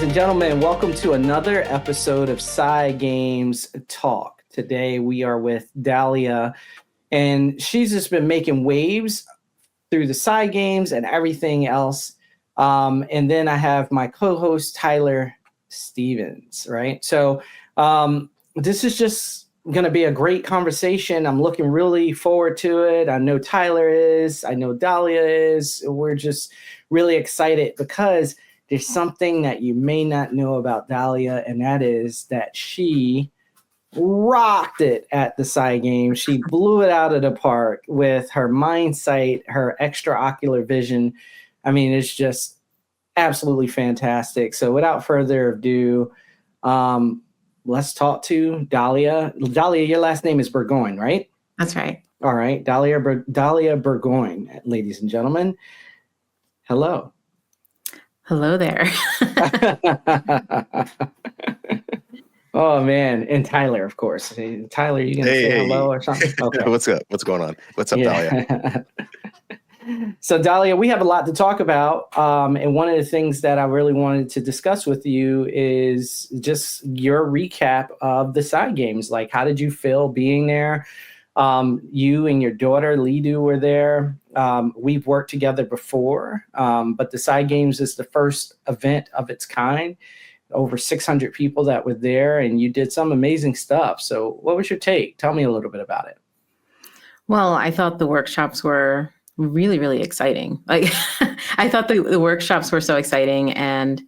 ladies and gentlemen. Welcome to another episode of Psi Games Talk. Today we are with Dalia, and she's just been making waves through the Psi games and everything else. And then I have my co-host Tyler Stevens, right? So this is just going to be a great conversation. I'm looking really forward to it. I know Tyler is. I know Dalia is. We're just really excited because there's something that you may not know about Dalia, and that is that she rocked it at the Psi game. She blew it out of the park with her Mindsight, her extraocular vision. I mean, it's just absolutely fantastic. So without further ado, let's talk to Dalia. Dalia, your last name is Burgoin, right? That's right. All right. Dalia Burgoin, ladies and gentlemen. Hello. Hello there. Oh man, and Tyler, of course. Hey, Tyler, you gonna say hello or something? Okay. What's up? What's going on? What's up, Dalia? So Dalia, we have a lot to talk about, and one of the things that I really wanted to discuss with you is just your recap of the Psi games. Like, how did you feel being there? You and your daughter Lidu were there. We've worked together before, but the Psi games is the first event of its kind. Over 600 people that were there, and you did some amazing stuff. So what was your take? Tell me a little bit about it. Well, I thought the workshops were really, really exciting. Like, I thought the workshops were so exciting. And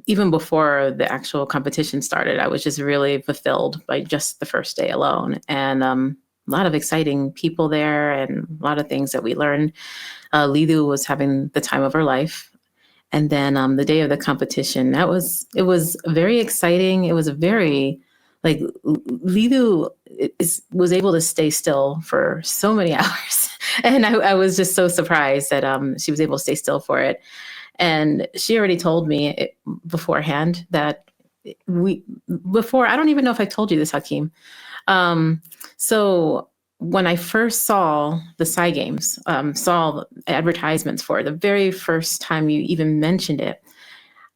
even before the actual competition started, I was just really fulfilled by just the first day alone. And a lot of exciting people there and a lot of things that we learned. Lidu was having the time of her life. And then the day of the competition, it was very exciting. It was a very, like, Lidu was able to stay still for so many hours. And I was just so surprised that she was able to stay still for it. And she already told me beforehand that I don't even know if I told you this, Hakim. So when I first saw the Psi games, saw advertisements for it, the very first time you even mentioned it,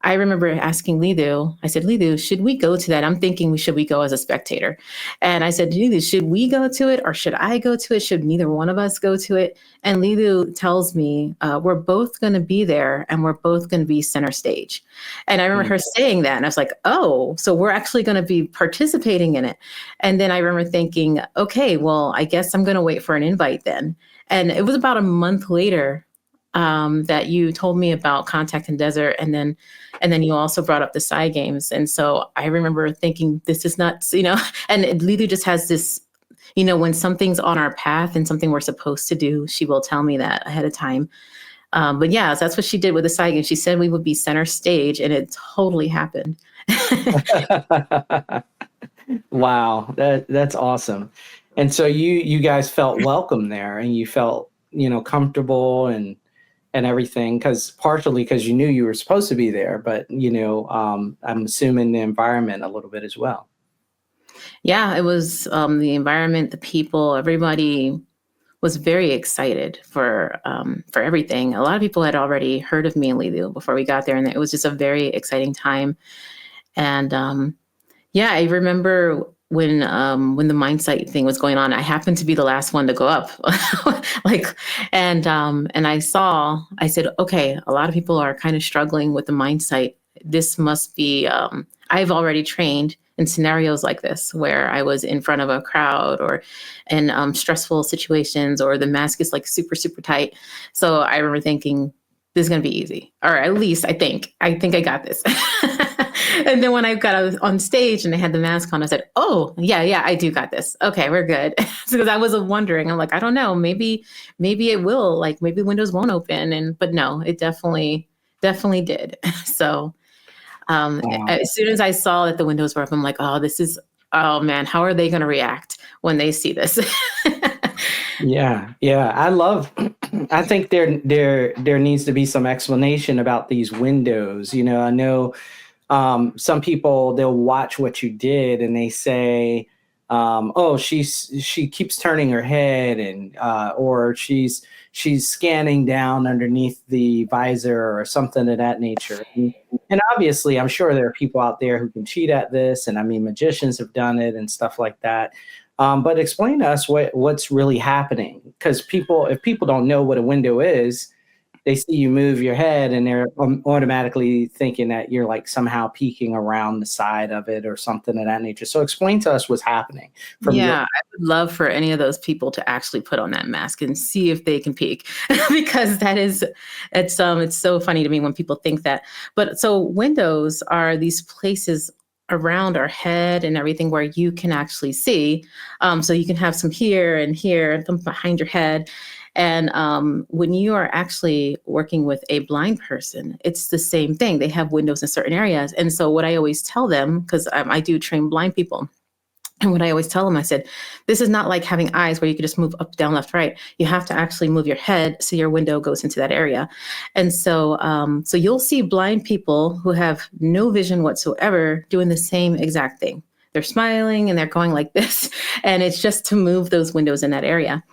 I remember asking Lidu, I said, Lidu, should we go to that? I'm thinking should we go as a spectator? And I said, Lidu, should we go to it or should I go to it? Should neither one of us go to it? And Lidu tells me, we're both going to be there and we're both going to be center stage. And I remember her saying that and I was like, oh, so we're actually going to be participating in it. And then I remember thinking, okay, well, I guess I'm going to wait for an invite then. And it was about a month later that you told me about Contact and Desert, and then you also brought up the Psi games. And so I remember thinking, this is nuts, and Lidu just has this, when something's on our path and something we're supposed to do, she will tell me that ahead of time. But yeah, so that's what she did with the Psi games. She said we would be center stage, and it totally happened. Wow, that's awesome. And so you guys felt welcome there, and you felt comfortable and everything, partially because you knew you were supposed to be there, but I'm assuming the environment a little bit as well. Yeah, it was the environment, the people, everybody was very excited for everything. A lot of people had already heard of me and Lidu before we got there, and it was just a very exciting time. And I remember when the Mindsight thing was going on, I happened to be the last one to go up. And I said, okay, a lot of people are kind of struggling with the Mindsight. This must be, I've already trained in scenarios like this, where I was in front of a crowd or in stressful situations, or the mask is like super, super tight. So I remember thinking, this is going to be easy, or at least I think I got this. And then when I got on stage and I had the mask on, I said, oh, yeah, I do got this. Okay, we're good. Because I was wondering, I'm like, I don't know, maybe it will, like maybe windows won't open. But no, it definitely did. So wow. As soon as I saw that the windows were up, I'm like, oh man, how are they going to react when they see this? Yeah. I think there needs to be some explanation about these windows. I know some people, they'll watch what you did and they say, oh, she keeps turning her head, and or she's she's scanning down underneath the visor or something of that nature. And obviously, I'm sure there are people out there who can cheat at this. And I mean, magicians have done it and stuff like that. But explain to us what's really happening. Because if people don't know what a window is, they see you move your head and they're automatically thinking that you're like somehow peeking around the side of it or something of that nature. So explain to us what's happening. I would love for any of those people to actually put on that mask and see if they can peek, because it's so funny to me when people think that. But so windows are these places around our head and everything where you can actually see. So you can have some here and some behind your head. And when you are actually working with a blind person, it's the same thing. They have windows in certain areas. And so what I always tell them, because I do train blind people, and what I always tell them, I said, this is not like having eyes where you can just move up, down, left, right. You have to actually move your head so your window goes into that area. And so so you'll see blind people who have no vision whatsoever doing the same exact thing. They're smiling and they're going like this. And it's just to move those windows in that area.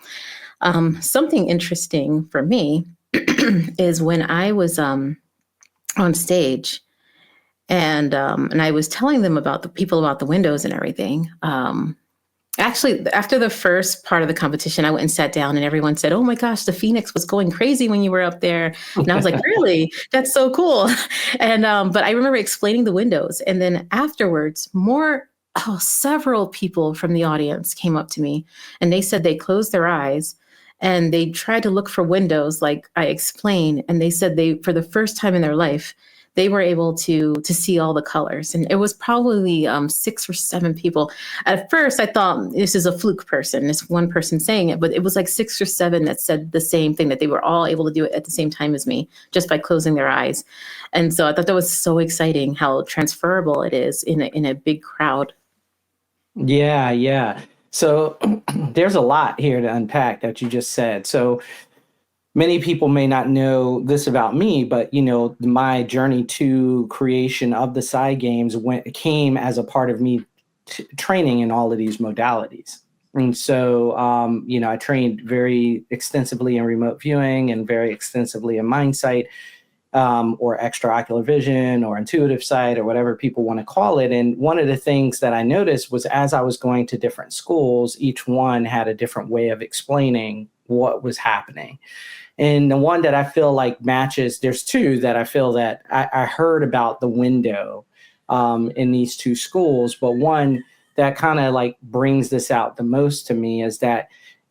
Something interesting for me is when I was on stage and I was telling them about the windows and everything. Actually, after the first part of the competition, I went and sat down and everyone said, "Oh my gosh, the Phoenix was going crazy when you were up there." And I was like, "Really? That's so cool." And but I remember explaining the windows. And then afterwards, several people from the audience came up to me and they said they closed their eyes and they tried to look for windows like I explained. And they said for the first time in their life, they were able to see all the colors. And it was probably 6 or 7 people. At first, I thought this is a fluke person. It's one person saying it, but it was like 6 or 7 that said the same thing, that they were all able to do it at the same time as me, just by closing their eyes. And so I thought that was so exciting how transferable it is in a big crowd. Yeah. So there's a lot here to unpack that you just said. So many people may not know this about me, but my journey to creation of the Psi Games came as a part of me training in all of these modalities. And so, I trained very extensively in remote viewing and very extensively in Mindsight, or extraocular vision or intuitive sight or whatever people want to call it. And one of the things that I noticed was as I was going to different schools, each one had a different way of explaining what was happening. And the one that I feel like matches, there's 2 that I feel that I heard about the window in these 2 schools, but one that kind of like brings this out the most to me is that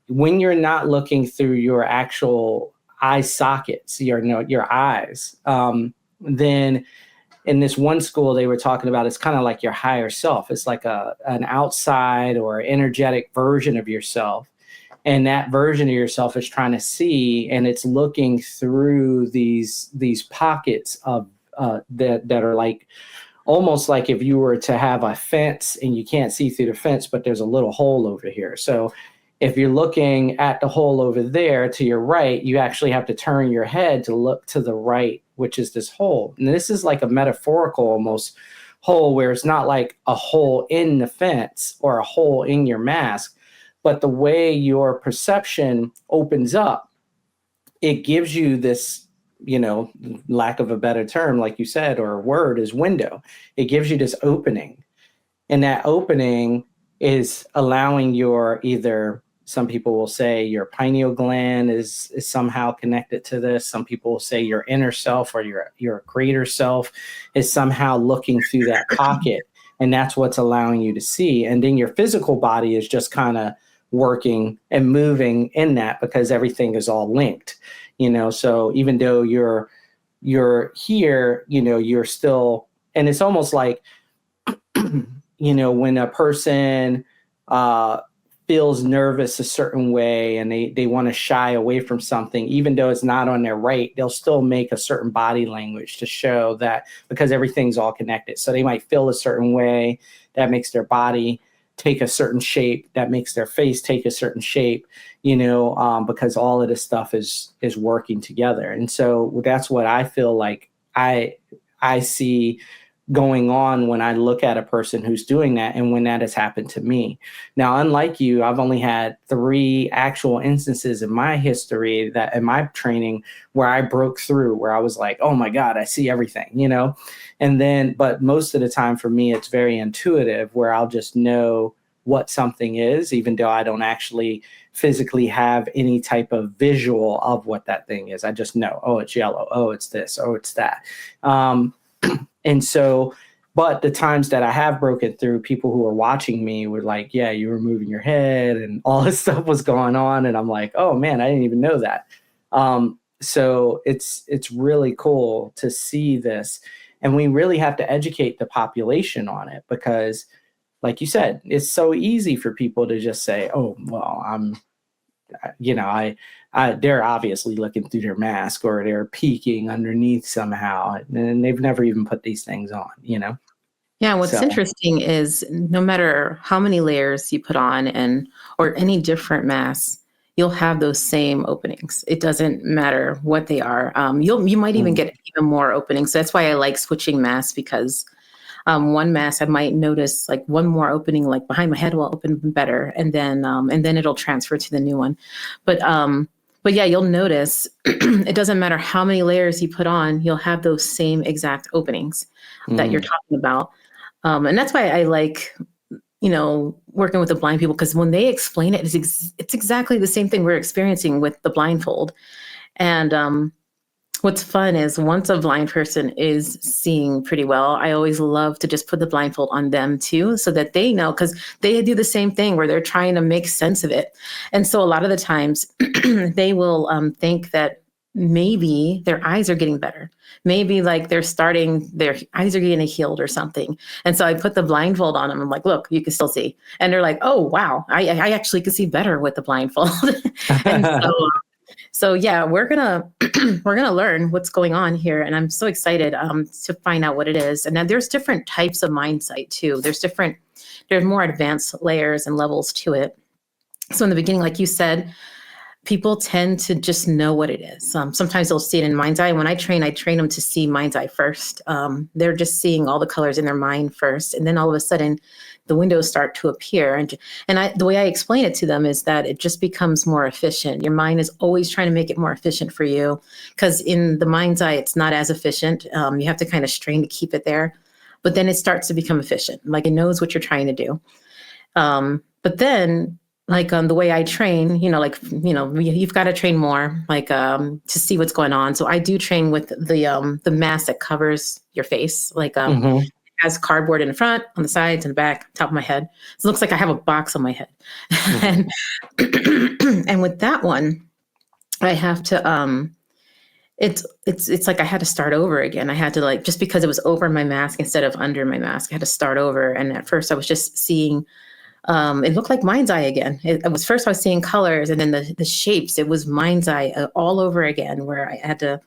when you're not looking through your actual eye sockets, your eyes, then in this one school they were talking about, it's kind of like your higher self. It's like an outside or energetic version of yourself. And that version of yourself is trying to see, and it's looking through these pockets of that are like almost like if you were to have a fence and you can't see through the fence, but there's a little hole over here. So if you're looking at the hole over there to your right, you actually have to turn your head to look to the right, which is this hole. And this is like a metaphorical almost hole where it's not like a hole in the fence or a hole in your mask, but the way your perception opens up, it gives you this, lack of a better term, like you said, or a word is window. It gives you this opening. And that opening is allowing your some people will say your pineal gland is somehow connected to this. Some people will say your inner self or your greater self is somehow looking through that pocket. And that's what's allowing you to see. And then your physical body is just kind of working and moving in that because everything is all linked, so even though you're here, you're still, and it's almost like, when a person feels nervous a certain way and they want to shy away from something, even though it's not on their right, they'll still make a certain body language to show that because everything's all connected. So they might feel a certain way that makes their body take a certain shape, that makes their face take a certain shape, because all of this stuff is working together. And so that's what I feel like I see going on when I look at a person who's doing that and when that has happened to me. Now, unlike you, I've only had 3 actual instances in my history that in my training where I broke through, where I was like, oh my God, I see everything, you know? And then, but most of the time for me, it's very intuitive where I'll just know what something is, even though I don't actually physically have any type of visual of what that thing is. I just know, oh, it's yellow. Oh, it's this. Oh, it's that. And so, but the times that I have broken through, people who were watching me were like, yeah, you were moving your head and all this stuff was going on. And I'm like, oh man, I didn't even know that. So it's really cool to see this. And we really have to educate the population on it because, like you said, it's so easy for people to just say, oh, well, they're obviously looking through their mask or they're peeking underneath somehow. And they've never even put these things on, you know? Yeah, what's interesting is no matter how many layers you put on or any different mask, you'll have those same openings. It doesn't matter what they are. You might even get even more openings. So that's why I like switching masks because one mask I might notice like one more opening like behind my head will open better, and then it'll transfer to the new one. But yeah, you'll notice it doesn't matter how many layers you put on, you'll have those same exact openings that you're talking about. And that's why I like, working with the blind people, because when they explain it, it's exactly the same thing we're experiencing with the blindfold. And what's fun is once a blind person is seeing pretty well, I always love to just put the blindfold on them too, so that they know, because they do the same thing where they're trying to make sense of it. And so a lot of the times they will think that maybe their eyes are getting better. Maybe like their eyes are getting healed or something. And so I put the blindfold on them. I'm like, look, you can still see. And they're like, oh, wow, I actually can see better with the blindfold. And so yeah, we're gonna learn what's going on here, and I'm so excited to find out what it is. And then there's different types of Mindsight too. There's more advanced layers and levels to it. So in the beginning, like you said, people tend to just know what it is. Sometimes they'll see it in mind's eye. When I train them to see mind's eye first. They're just seeing all the colors in their mind first, and then all of a sudden, the windows start to appear. And the way I explain it to them is that it just becomes more efficient. Your mind is always trying to make it more efficient for you, because in the mind's eye, it's not as efficient. You have to kind of strain to keep it there, but then it starts to become efficient. Like it knows what you're trying to do. But then, like the way I train, you've got to train more, like to see what's going on. So I do train with the mask that covers your face, like it has cardboard in the front, on the sides, and the back, top of my head. So it looks like I have a box on my head. and with that one, I have to it's like I had to start over again. I had to, like, just because it was over my mask instead of under my mask, I had to start over. And at first I was just seeing it looked like mind's eye again. I was seeing colors, and then the shapes, it was mind's eye all over again, where I had to,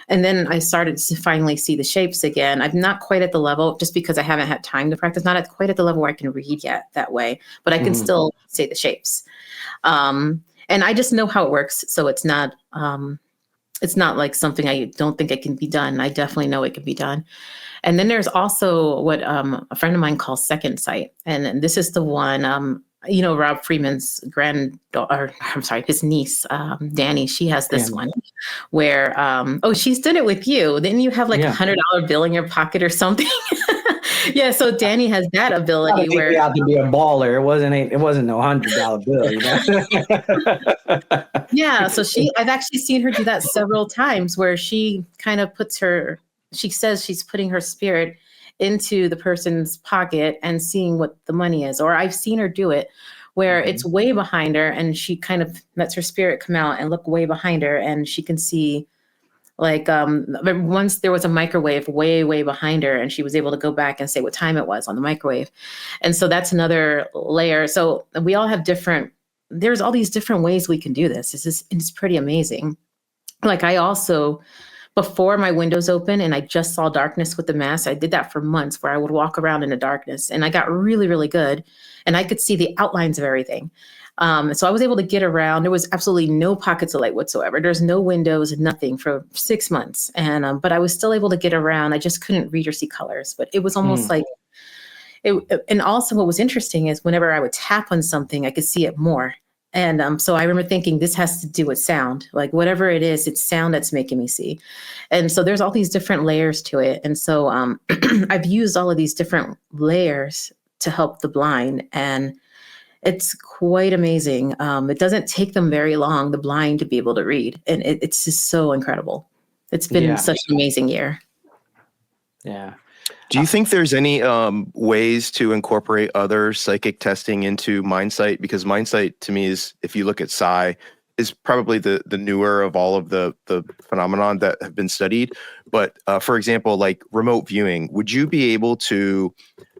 and then I started to finally see the shapes again. I'm not quite at the level, just because I haven't had time to practice, quite at the level where I can read yet that way, but I can still say the shapes. And I just know how it works. So it's not like something I don't think it can be done. I definitely know it can be done. And then there's also what a friend of mine calls second sight. And this is the one, Rob Freeman's his niece, Danny, she has this one where, she's done it with you. Didn't you have like $100 bill in your pocket or something? Yeah, so Danny has that ability where you have to be a baller. It wasn't no $100 bill, Yeah, so I've actually seen her do that several times, where she kind of she says she's putting her spirit into the person's pocket and seeing what the money is. Or I've seen her do it where it's way behind her, and she kind of lets her spirit come out and look way behind her, and she can see, like, once there was a microwave way, way behind her, and she was able to go back and say what time it was on the microwave. And so that's another layer. So we all have there's all these different ways we can do this. It's pretty amazing. Like, I also, before my windows open and I just saw darkness with the mask, I did that for months, where I would walk around in the darkness, and I got really, really good, and I could see the outlines of everything. So I was able to get around. There was absolutely no pockets of light whatsoever. There's no windows, nothing for 6 months. And but I was still able to get around. I just couldn't read or see colors. But it was almost like and also what was interesting is whenever I would tap on something, I could see it more. And so I remember thinking this has to do with sound, like whatever it is, it's sound that's making me see. And so there's all these different layers to it. And so I've used all of these different layers to help the blind. And it's quite amazing. It doesn't take them very long, the blind, to be able to read. And it's just so incredible. It's been such an amazing year. Yeah. Do you think there's any ways to incorporate other psychic testing into Mindsight? Because Mindsight, to me, is, if you look at Sigh, is probably the newer of all of the phenomenon that have been studied. But for example, like remote viewing, would you be able to,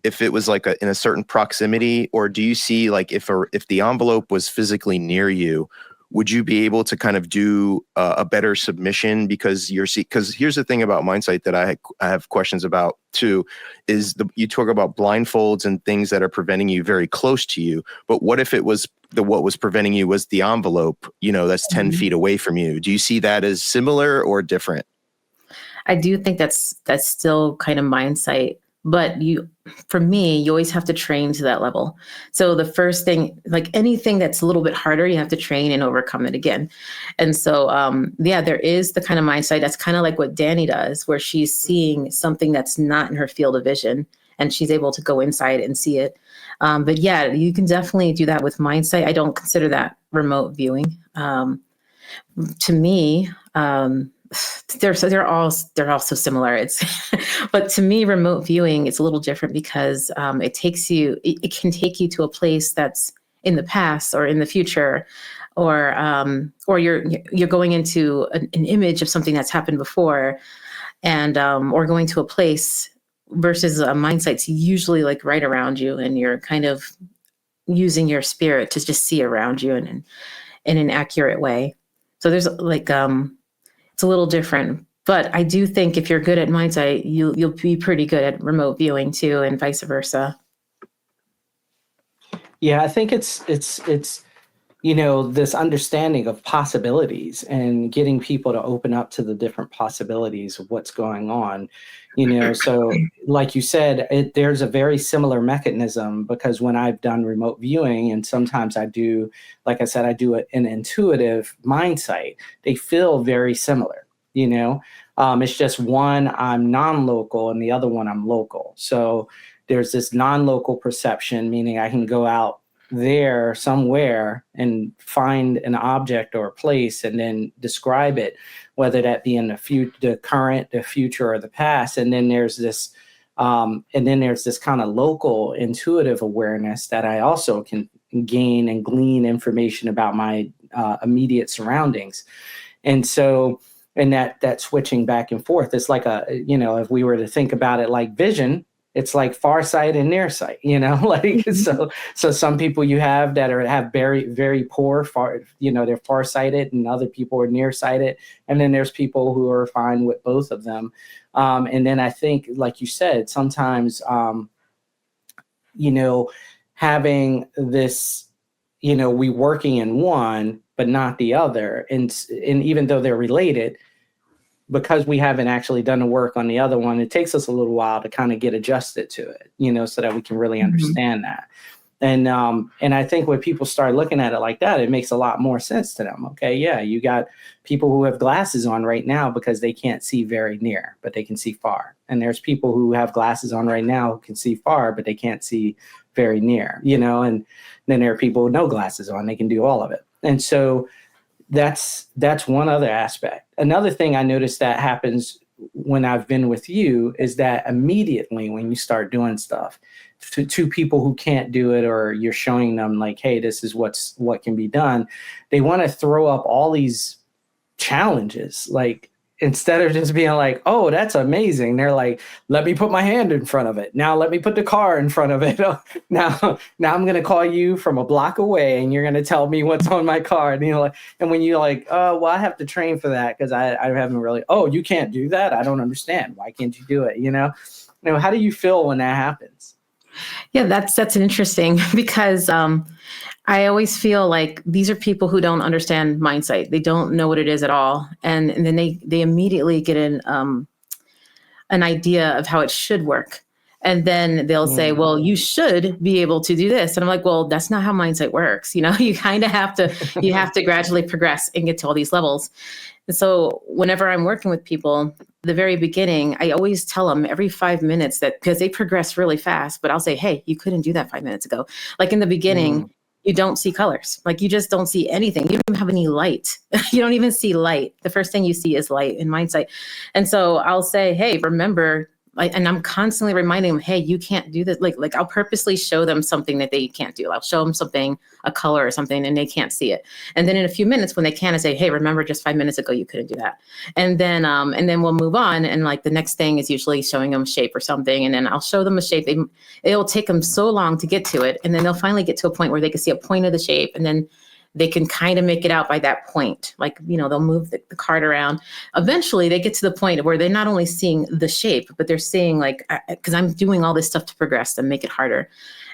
if it was like in a certain proximity, or do you see like if the envelope was physically near you, would you be able to kind of do a better submission? Because here's the thing about Mindsight that I have questions about too, is you talk about blindfolds and things that are preventing you very close to you. But what if it was what was preventing you was the envelope, that's 10 feet away from you? Do you see that as similar or different? I do think that's still kind of Mindsight. But for me, you always have to train to that level. So the first thing, like anything that's a little bit harder, you have to train and overcome it again. And so, there is the kind of Mindsight that's kind of like what Danny does, where she's seeing something that's not in her field of vision, and she's able to go inside and see it. But yeah, you can definitely do that with Mindsight. I don't consider that remote viewing. To me, they're all so similar. But to me, remote viewing is a little different because it can take you to a place that's in the past or in the future, or you're going into an image of something that's happened before, and or going to a place, versus a Mindsight's usually like right around you, and you're kind of using your spirit to just see around you in an accurate way. So there's like it's a little different, but I do think if you're good at Mindsight, you'll be pretty good at remote viewing too, and vice versa. Yeah, I think it's this understanding of possibilities and getting people to open up to the different possibilities of what's going on. So like you said, there's a very similar mechanism, because when I've done remote viewing, and sometimes I do, like I said, I do an intuitive Mindsight, they feel very similar. It's just one I'm non-local and the other one I'm local. So there's this non-local perception, meaning I can go out there somewhere and find an object or a place and then describe it, whether that be in the current, the future, or the past. And then there's this kind of local intuitive awareness that I also can gain and glean information about my immediate surroundings. And so, and that switching back and forth, it's like if we were to think about it like vision, it's like far sight and near sight, so some people you have that have very, very poor they're farsighted, and other people are nearsighted. And then there's people who are fine with both of them. And then I think, like you said, sometimes, having this, we working in one, but not the other. And even though they're related, because we haven't actually done the work on the other one, it takes us a little while to kind of get adjusted to it, so that we can really understand that. And I think when people start looking at it like that, it makes a lot more sense to them. Okay, yeah, you got people who have glasses on right now because they can't see very near, but they can see far. And there's people who have glasses on right now who can see far, but they can't see very near, and then there are people with no glasses on, they can do all of it. And so that's one other aspect. Another thing I noticed that happens when I've been with you is that immediately when you start doing stuff to people who can't do it, or you're showing them like, hey, this is what can be done, they want to throw up all these challenges. Like, instead of just being like, oh, that's amazing, they're like, let me put my hand in front of it. Now let me put the car in front of it. now I'm going to call you from a block away and you're going to tell me what's on my car. And and when you're like, oh, well, I have to train for that because I haven't really, oh, you can't do that? I don't understand. Why can't you do it? How do you feel when that happens? Yeah, that's interesting because I always feel like these are people who don't understand Mindsight. They don't know what it is at all. And then they immediately get an idea of how it should work. And then they'll say, well, you should be able to do this. And I'm like, well, that's not how Mindsight works. You kind of have to gradually progress and get to all these levels. And so whenever I'm working with people, the very beginning, I always tell them every 5 minutes that, because they progress really fast, but I'll say, hey, you couldn't do that 5 minutes ago. Like in the beginning, you don't see colors. Like you just don't see anything. You don't even have any light. You don't even see light. The first thing you see is light in Mindsight. And so I'll say, hey, remember, and I'm constantly reminding them, hey, you can't do this. Like I'll purposely show them something that they can't do. I'll show them something, a color or something, and they can't see it. And then in a few minutes when they can, I say, hey, remember just 5 minutes ago, you couldn't do that. And then we'll move on. And like the next thing is usually showing them a shape or something. And then I'll show them a shape. It'll take them so long to get to it. And then they'll finally get to a point where they can see a point of the shape. And then they can kind of make it out by that point. Like, they'll move the card around. Eventually they get to the point where they're not only seeing the shape, but they're seeing because I'm doing all this stuff to progress and make it harder.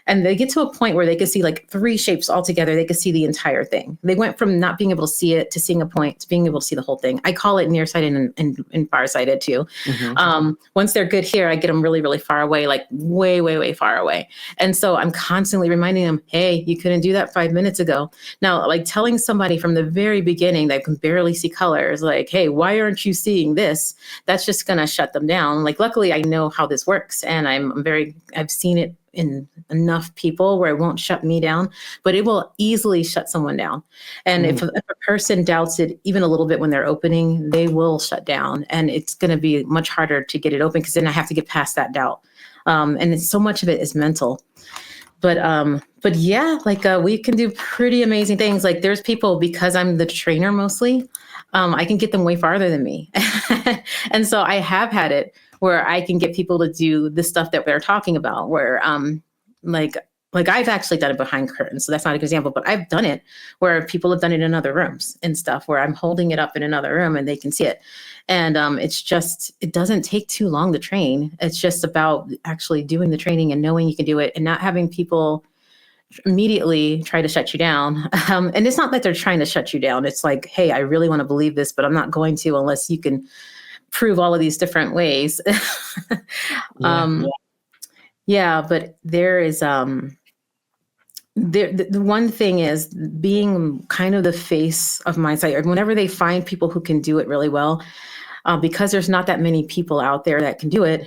And they get to a point where they could see like 3 shapes all together. They could see the entire thing. They went from not being able to see it to seeing a point to being able to see the whole thing. I call it nearsighted and farsighted too. Once they're good here, I get them really, really far away, like way, way, way far away. And so I'm constantly reminding them, hey, you couldn't do that 5 minutes ago. Now, like telling somebody from the very beginning that can barely see colors, like, hey, why aren't you seeing this? That's just going to shut them down. Like, luckily, I know how this works. And I've seen it in enough people where it won't shut me down, but it will easily shut someone down. And if a person doubts it even a little bit when they're opening, they will shut down, and it's going to be much harder to get it open because then I have to get past that doubt. And so much of it is mental. But yeah, like we can do pretty amazing things. Like there's people, because I'm the trainer mostly, I can get them way farther than me. And so I have had it where I can get people to do the stuff that they're talking about, where like I've actually done it behind curtains. So that's not an example, but I've done it where people have done it in other rooms and stuff, where I'm holding it up in another room and they can see it. And it doesn't take too long to train. It's just about actually doing the training and knowing you can do it and not having people immediately try to shut you down. And it's not that they're trying to shut you down. It's like, hey, I really want to believe this, but I'm not going to unless you can prove all of these different ways. Yeah, but there is the one thing is being kind of the face of Mindsight, or whenever they find people who can do it really well, because there's not that many people out there that can do it.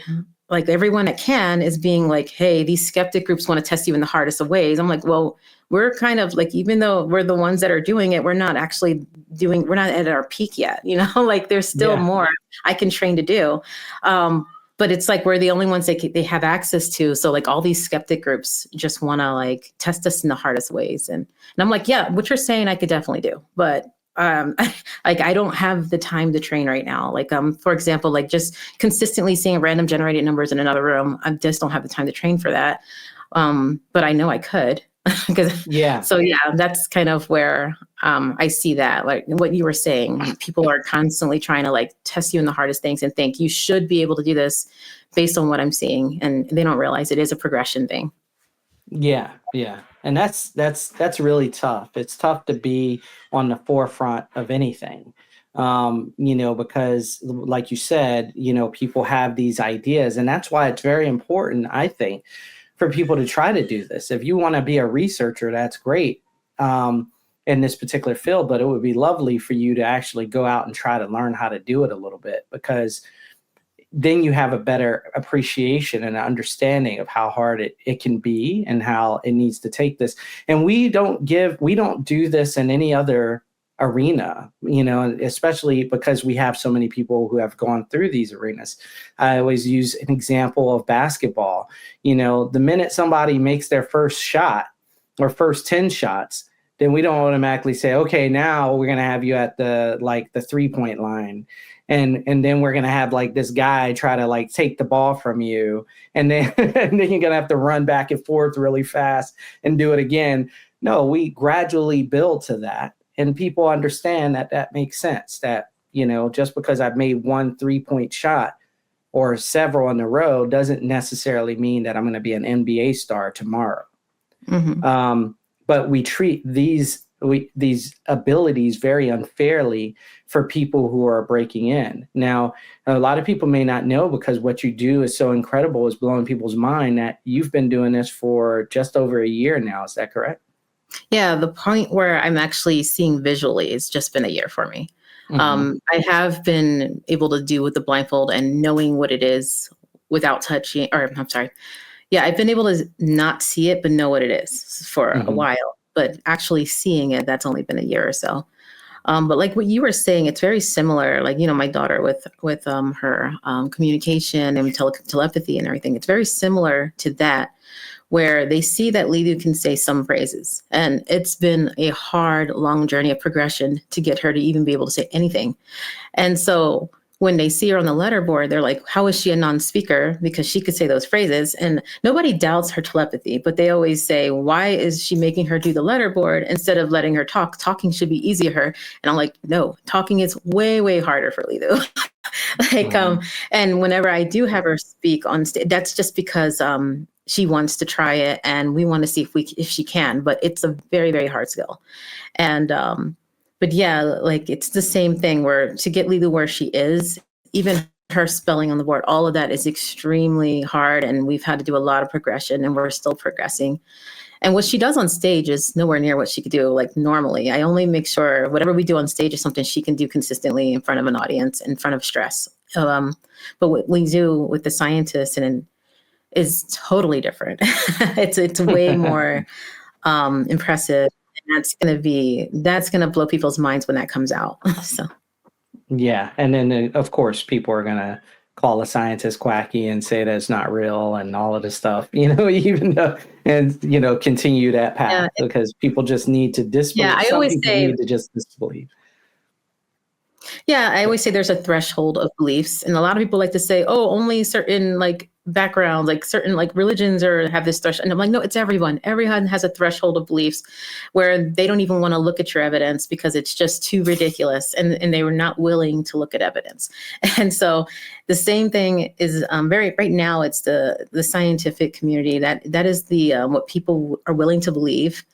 Like everyone that can is being like, hey, these skeptic groups want to test you in the hardest of ways. I'm like, well, we're kind of like, even though we're the ones that are doing it, we're not at our peak yet, like there's still more I can train to do. But it's like, we're the only ones they have access to. So like all these skeptic groups just want to like test us in the hardest ways. And I'm like, yeah, what you're saying I could definitely do. But like I don't have the time to train right now. Like, for example, like just consistently seeing random generated numbers in another room. I just don't have the time to train for that. But I know I could. So that's kind of where I see that, like what you were saying, people are constantly trying to like test you in the hardest things and think you should be able to do this based on what I'm seeing, and they don't realize it is a progression thing. Yeah. And that's really tough. It's tough to be on the forefront of anything. Because like you said, people have these ideas, and that's why it's very important, I think, for people to try to do this. If you want to be a researcher, that's great in this particular field, but it would be lovely for you to actually go out and try to learn how to do it a little bit, because then you have a better appreciation and understanding of how hard it can be and how it needs to take this. And we don't do this in any other arena, especially because we have so many people who have gone through these arenas. I always use an example of basketball. The minute somebody makes their first shot or first 10 shots, then we don't automatically say, okay, now we're going to have you at the 3-point line. And then we're going to have like this guy try to like take the ball from you. And then, and then you're going to have to run back and forth really fast and do it again. No, we gradually build to that. And people understand that makes sense, that, just because I've made one 3-point shot or several in a row doesn't necessarily mean that I'm going to be an NBA star tomorrow. but we treat these abilities very unfairly for people who are breaking in. Now, a lot of people may not know, because what you do is so incredible, is blowing people's mind, that you've been doing this for just over a year now. Is that correct? Yeah, the point where I'm actually seeing visually has just been a year for me. I have been able to do with the blindfold and knowing what it is without touching, or I'm sorry. Yeah, I've been able to not see it, but know what it is for a while. But actually seeing it, that's only been a year or so. But like what you were saying, it's very similar. Like, my daughter with her communication and telepathy and everything. It's very similar to that, where they see that Lilu can say some phrases. And it's been a hard, long journey of progression to get her to even be able to say anything. And so when they see her on the letterboard, they're like, how is she a non-speaker? Because she could say those phrases. And nobody doubts her telepathy, but they always say, why is she making her do the letterboard instead of letting her talk? Talking should be easier. And I'm like, no, talking is way, way harder for Lilu. And whenever I do have her speak on stage, that's just because she wants to try it, and we want to see if she can. But it's a very, very hard skill. And but yeah, like it's the same thing, where to get Lilu where she is, even her spelling on the board, all of that is extremely hard, and we've had to do a lot of progression, and we're still progressing. And what she does on stage is nowhere near what she could do like normally. I only make sure whatever we do on stage is something she can do consistently in front of an audience, in front of stress. But what we do with the scientists and is totally different. It's way more impressive. And that's gonna blow people's minds when that comes out. So Yeah, and then of course people are gonna call a scientist quacky and say that it's not real and all of this stuff, even though, and continue that path, because people just need to disbelieve. Yeah, I Some always people say, need to just disbelieve. yeah, I always say there's a threshold of beliefs, and a lot of people like to say, "Oh, only certain like backgrounds, like certain like religions, or have this threshold." And I'm like, no, it's everyone. Everyone has a threshold of beliefs where they don't even want to look at your evidence because it's just too ridiculous, and they were not willing to look at evidence. And so, the same thing is very right now. It's the scientific community that is the what people are willing to believe.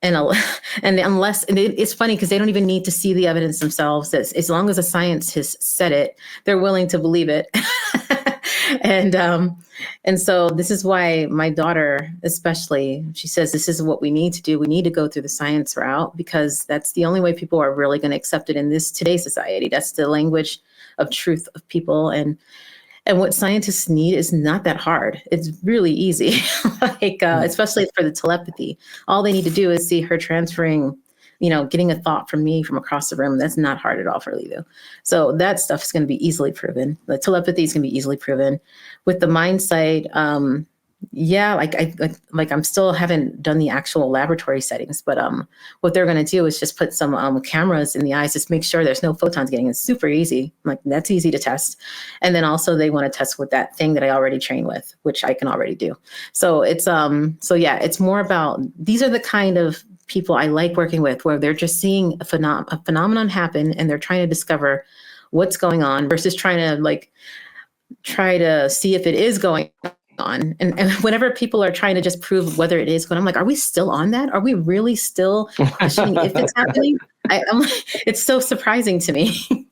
And unless, and it's funny because they don't even need to see the evidence themselves. As long as a scientist said it, they're willing to believe it. And so this is why my daughter, especially, she says this is what we need to do. We need to go through the science route, because that's the only way people are really going to accept it in today's society. That's the language of truth of people. And what scientists need is not that hard. It's really easy, especially for the telepathy. All they need to do is see her transferring, getting a thought from me from across the room. That's not hard at all for Lilu. So that stuff is going to be easily proven. The telepathy is going to be easily proven. With the Mindsight, yeah, I'm still haven't done the actual laboratory settings, but what they're going to do is just put some cameras in the eyes, just make sure there's no photons getting in. It's super easy. Like, that's easy to test. And then also they want to test with that thing that I already train with, which I can already do. So it's it's more about, these are the kind of people I like working with, where they're just seeing a phenomenon happen and they're trying to discover what's going on versus trying to see if it is going on. And whenever people are trying to just prove whether it is going, I'm like, are we still on that? Are we really still questioning if it's happening? I'm like, it's so surprising to me.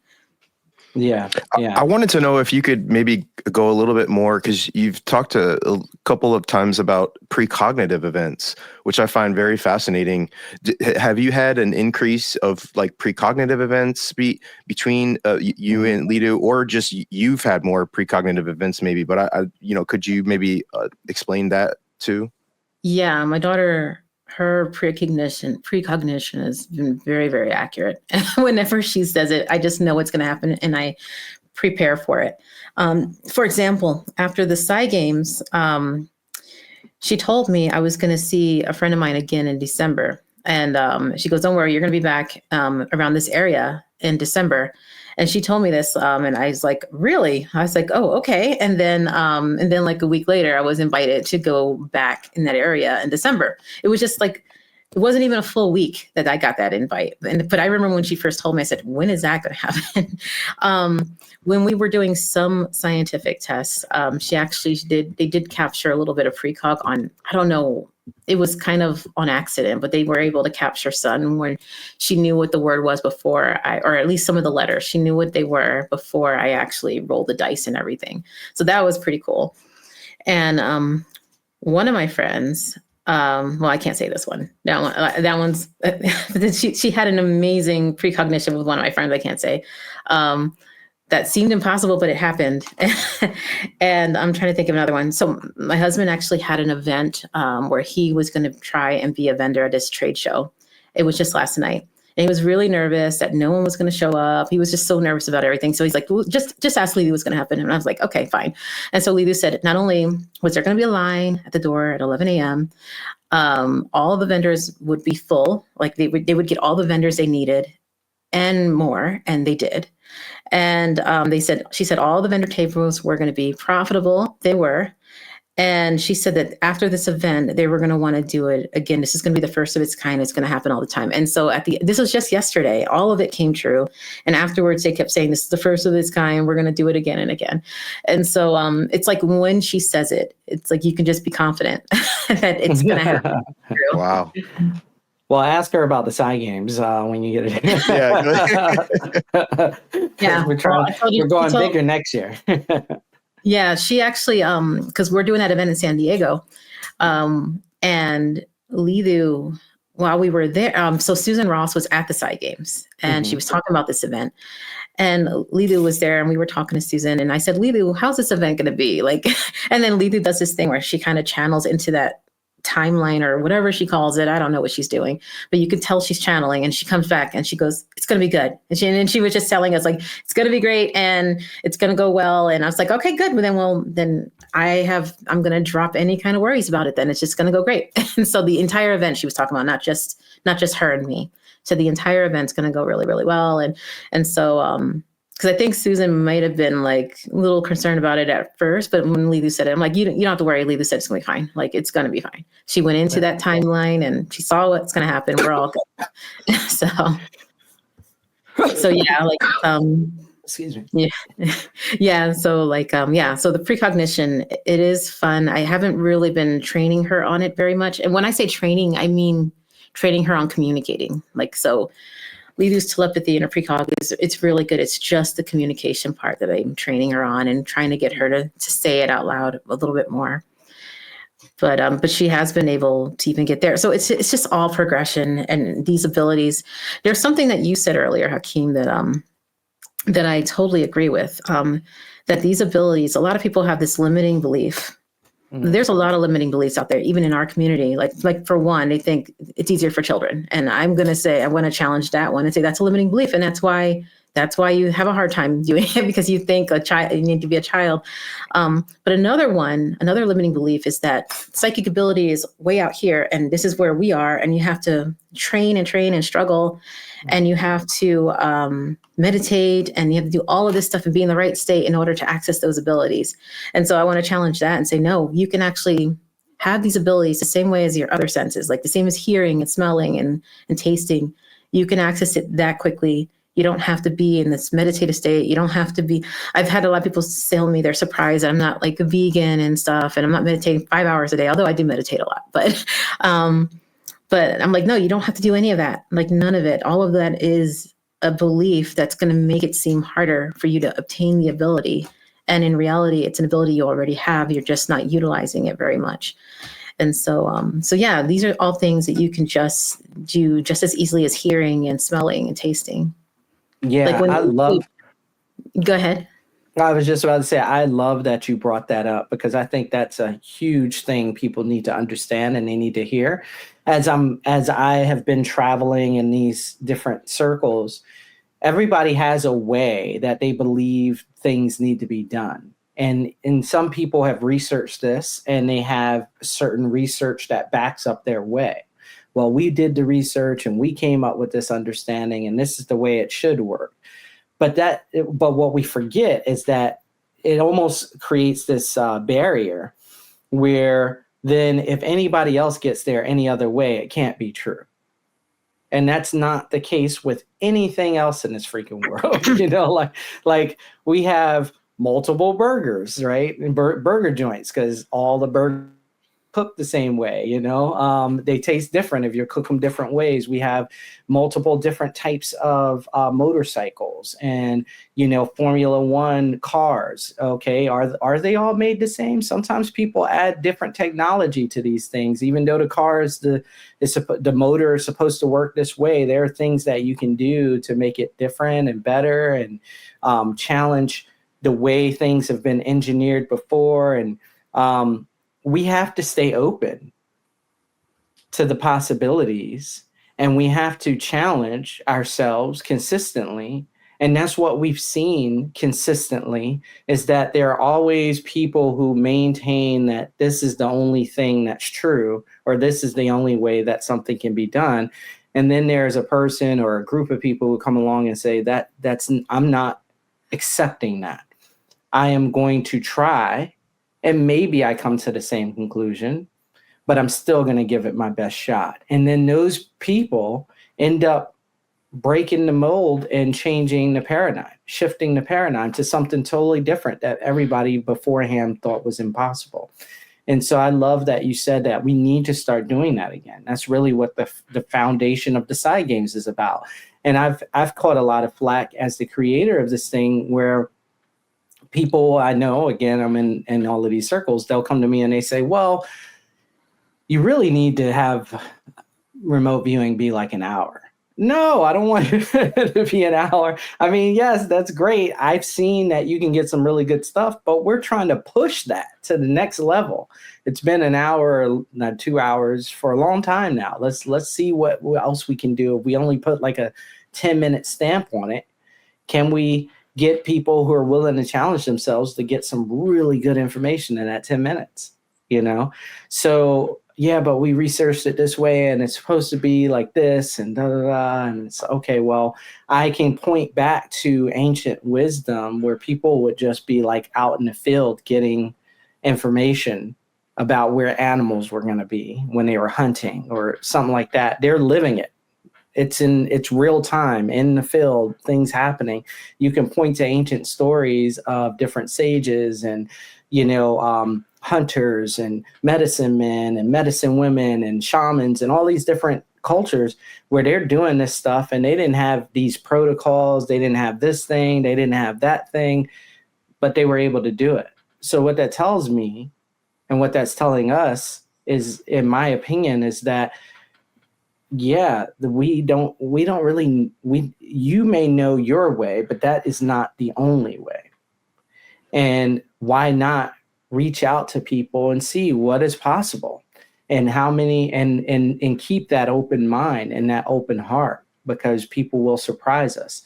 Yeah. I wanted to know if you could maybe go a little bit more, because you've talked a couple of times about precognitive events, which I find very fascinating. Have you had an increase of like precognitive events between you and Lilu, or just you've had more precognitive events maybe? But could you maybe explain that too? Yeah, my daughter, her precognition has been very, very accurate. Whenever she says it, I just know what's going to happen, and I prepare for it. For example, after the Psi Games, she told me I was going to see a friend of mine again in December. And she goes, don't worry, you're going to be back around this area in December. And she told me this, and I was like, really? I was like, oh, okay. And then like a week later, I was invited to go back in that area in December. It was just like, it wasn't even a full week that I got that invite. But I remember when she first told me, I said, when is that going to happen? When we were doing some scientific tests, they did capture a little bit of precog on, I don't know it was kind of on accident, but they were able to capture Sun when she knew what the word was before or at least some of the letters. She knew what they were before I actually rolled the dice and everything. So that was pretty cool. And one of my friends, well, I can't say this one. That one's, she had an amazing precognition with one of my friends. I can't say. That seemed impossible, but it happened. And I'm trying to think of another one. So my husband actually had an event where he was going to try and be a vendor at this trade show. It was just last night. And he was really nervous that no one was going to show up. He was just so nervous about everything. So he's like, well, just ask Lily what's going to happen. And I was like, okay, fine. And so Lily said, not only was there going to be a line at the door at 11 a.m., all of the vendors would be full. Like they would get all the vendors they needed and more. And they did. And she said all the vendor tables were going to be profitable. They were. And she said that after this event, they were going to want to do it again. This is going to be the first of its kind. It's going to happen all the time. And so this was just yesterday. All of it came true. And afterwards, they kept saying, this is the first of its kind. We're going to do it again and again. And so it's like when she says it, it's like you can just be confident that it's going to happen. Wow. Well, ask her about the Psi Games when you get it. Yeah, we're going bigger next year. Yeah, she actually, because we're doing that event in San Diego, and Lilu, while we were there, so Susan Ross was at the Psi Games, and she was talking about this event, and Lilu was there, and we were talking to Susan, and I said, Lilu, how's this event going to be? Like, and then Lilu does this thing where she kind of channels into that timeline or whatever she calls it. I don't know what she's doing, but you can tell she's channeling, and she comes back and she goes, it's going to be good. And she was just telling us like, it's going to be great and it's going to go well. And I was like, okay, good. Then I'm going to drop any kind of worries about it. Then it's just going to go great. And so the entire event she was talking about, not just her and me. So the entire event's going to go really, really well. And so, because I think Susan might have been like a little concerned about it at first, but when Lilu said it, I'm like, you don't have to worry. Lilu said it's going to be fine. Like, it's going to be fine. She went into that timeline and she saw what's going to happen. We're all good. So yeah, like, excuse me. Yeah. So like, so the precognition, it is fun. I haven't really been training her on it very much. And when I say training, I mean training her on communicating. Like, so Lilu's telepathy and her precog it's really good. It's just the communication part that I'm training her on and trying to get her to say it out loud a little bit more. But she has been able to even get there. So it's just all progression and these abilities. There's something that you said earlier, Hakim, that I totally agree with. That these abilities, a lot of people have this limiting belief. There's a lot of limiting beliefs out there, even in our community. Like for one, they think it's easier for children. And I'm going to challenge that one and say that's a limiting belief. And that's why you have a hard time doing it, because you think you need to be a child. But another limiting belief is that psychic ability is way out here and this is where we are. And you have to train and struggle. And you have to meditate and you have to do all of this stuff and be in the right state in order to access those abilities. And so I want to challenge that and say, no, you can actually have these abilities the same way as your other senses, like the same as hearing and smelling and tasting. You can access it that quickly. You don't have to be in this meditative state. You don't have to be, I've had a lot of people tell me they're surprised that I'm not like a vegan and stuff. And I'm not meditating 5 hours a day, although I do meditate a lot, but I'm like, no, you don't have to do any of that. Like none of it. All of that is a belief that's going to make it seem harder for you to obtain the ability. And in reality, it's an ability you already have. You're just not utilizing it very much. And so yeah, these are all things that you can just do just as easily as hearing and smelling and tasting. Yeah, Go ahead. I was just about to say, I love that you brought that up because I think that's a huge thing people need to understand and they need to hear. As I have been traveling in these different circles, everybody has a way that they believe things need to be done. And some people have researched this and they have certain research that backs up their way. Well, we did the research and we came up with this understanding and this is the way it should work. But what we forget is that it almost creates this barrier where then if anybody else gets there any other way, it can't be true. And that's not the case with anything else in this freaking world. like we have multiple burgers, right? Burger joints, because all the burgers cooked the same way, they taste different if you cook them different ways. We have multiple different types of motorcycles and, Formula One cars. Okay. Are they all made the same? Sometimes people add different technology to these things, even though the cars, the motor is supposed to work this way. There are things that you can do to make it different and better and challenge the way things have been engineered before. And we have to stay open to the possibilities, and we have to challenge ourselves consistently. And that's what we've seen consistently, is that there are always people who maintain that this is the only thing that's true, or this is the only way that something can be done. And then there's a person or a group of people who come along and say I'm not accepting that. I am going to try, and maybe I come to the same conclusion, but I'm still going to give it my best shot. And then those people end up breaking the mold and changing the paradigm, shifting the paradigm to something totally different that everybody beforehand thought was impossible. And so I love that you said that we need to start doing that again. That's really what the foundation of the Psi Games is about. And I've caught a lot of flack as the creator of this thing, where people I know, again, I'm in all of these circles, they'll come to me and they say, well, you really need to have remote viewing be like an hour. No, I don't want it to be an hour. I mean, yes, that's great. I've seen that you can get some really good stuff, but we're trying to push that to the next level. It's been an hour, not 2 hours for a long time now. Let's see what else we can do. If we only put like a 10-minute stamp on it, can we get people who are willing to challenge themselves to get some really good information in that 10 minutes, So, yeah, but we researched it this way and it's supposed to be like this and da da da. And it's okay, well, I can point back to ancient wisdom where people would just be like out in the field getting information about where animals were going to be when they were hunting or something like that. They're living it. It's real time in the field, things happening. You can point to ancient stories of different sages and, hunters and medicine men and medicine women and shamans and all these different cultures where they're doing this stuff, and they didn't have these protocols. They didn't have this thing. They didn't have that thing, but they were able to do it. So what that tells me and what that's telling us is, in my opinion, is that, yeah, you may know your way, but that is not the only way. And why not reach out to people and see what is possible and how many, and keep that open mind and that open heart, because people will surprise us.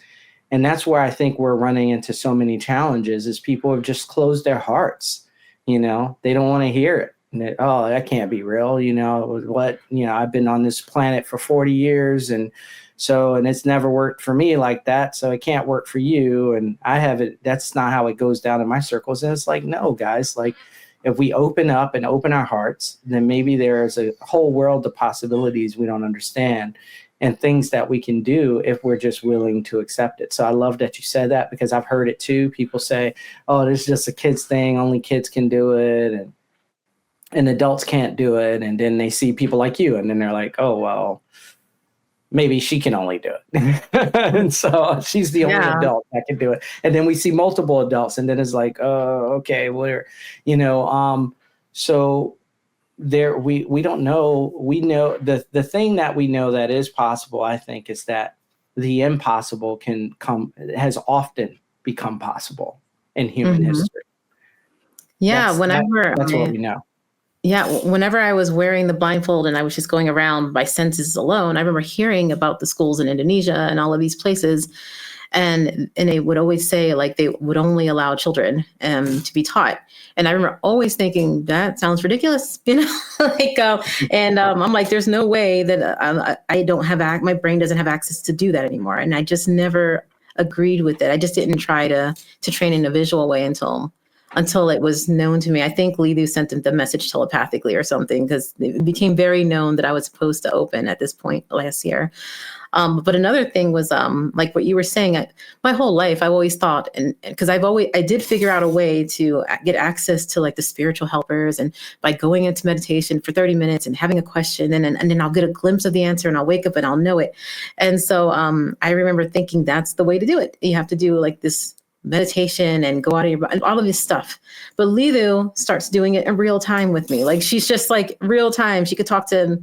And that's where I think we're running into so many challenges, is people have just closed their hearts. They don't want to hear it. And oh, that can't be real. I've been on this planet for 40 years and it's never worked for me like that. So it can't work for you. And I haven't, that's not how it goes down in my circles. And it's like, no, guys, like if we open up and open our hearts, then maybe there's a whole world of possibilities we don't understand and things that we can do if we're just willing to accept it. So I love that you said that, because I've heard it too. People say, oh, this is just a kid's thing. Only kids can do it. And adults can't do it. And then they see people like you, and then they're like, oh, well, maybe she can only do it. And so she's the only adult that can do it. And then we see multiple adults, and then it's like, oh, okay, so there, we don't know. We know the thing that we know that is possible, I think, is that the impossible has often become possible in human history. Yeah. That's what we know. Yeah, whenever I was wearing the blindfold and I was just going around by senses alone, I remember hearing about the schools in Indonesia and all of these places. And they would always say, like, they would only allow children to be taught. And I remember always thinking, that sounds ridiculous, I'm like, there's no way that I don't have, my brain doesn't have access to do that anymore. And I just never agreed with it. I just didn't try to train in a visual way until until it was known to me. I think Lidu sent them the message telepathically or something, because it became very known that I was supposed to open at this point last year. But another thing was, like what you were saying, my whole life, I've always thought, and because I did figure out a way to get access to like the spiritual helpers, and by going into meditation for 30 minutes and having a question, and then I'll get a glimpse of the answer, and I'll wake up and I'll know it. And so I remember thinking that's the way to do it. You have to do like this meditation and go out of your body, all of this stuff. But Lidu starts doing it in real time with me. Like, she's just like real time. She could talk to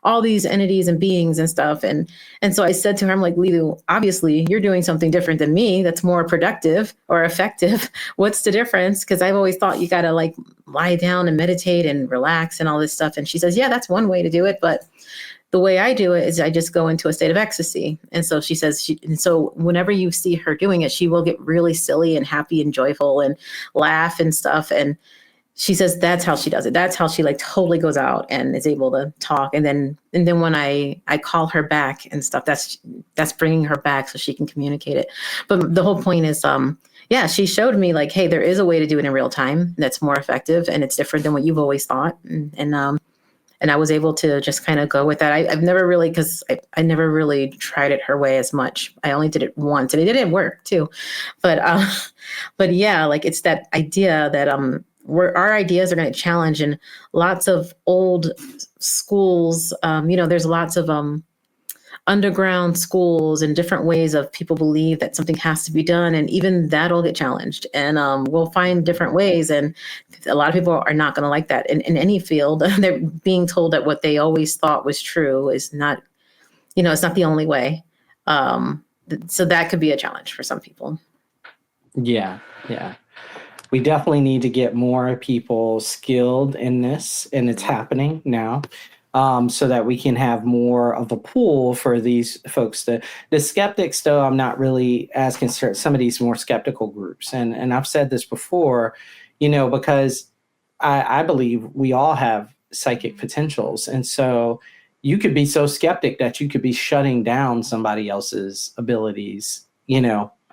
all these entities and beings and stuff. And so I said to her, I'm like, Lidu, obviously you're doing something different than me that's more productive or effective. What's the difference? Because I've always thought you got to like lie down and meditate and relax and all this stuff. And she says, yeah, that's one way to do it. But the way I do it is I just go into a state of ecstasy. And so she says, and so whenever you see her doing it, she will get really silly and happy and joyful and laugh and stuff. And she says that's how she does it. That's how she like totally goes out and is able to talk. And then when I call her back and stuff, that's bringing her back so she can communicate it. But the whole point is, yeah, she showed me like, hey, there is a way to do it in real time that's more effective, and it's different than what you've always thought. And I was able to just kind of go with that. I've never really, because I never really tried it her way as much. I only did it once, and it didn't work too. But yeah, like it's that idea that where our ideas are going to challenge, and lots of old schools, there's lots of underground schools and different ways of people believe that something has to be done, and even that'll get challenged, and we'll find different ways. And a lot of people are not going to like that in any field. They're being told that what they always thought was true is not, it's not the only way. So that could be a challenge for some people. Yeah. We definitely need to get more people skilled in this, and it's happening now. So that we can have more of a pool for these folks. The skeptics, though, I'm not really as concerned. Some of these more skeptical groups, and I've said this before, because I believe we all have psychic potentials, and so you could be so skeptic that you could be shutting down somebody else's abilities,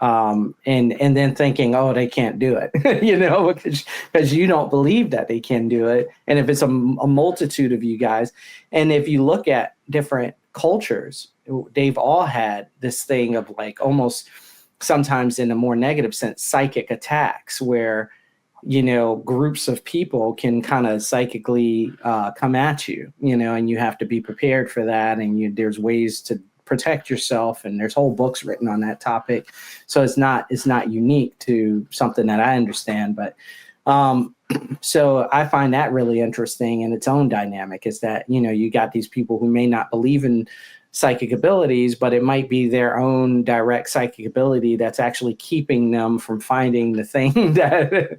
and then thinking, oh, they can't do it, because you don't believe that they can do it. And if it's a multitude of you guys, and if you look at different cultures, they've all had this thing of like almost sometimes in a more negative sense, psychic attacks where, groups of people can kind of psychically come at you, and you have to be prepared for that. And there's ways to protect yourself, and there's whole books written on that topic. So it's not unique to something that I understand, but so I find that really interesting in its own dynamic, is that you got these people who may not believe in psychic abilities, but it might be their own direct psychic ability that's actually keeping them from finding the thing that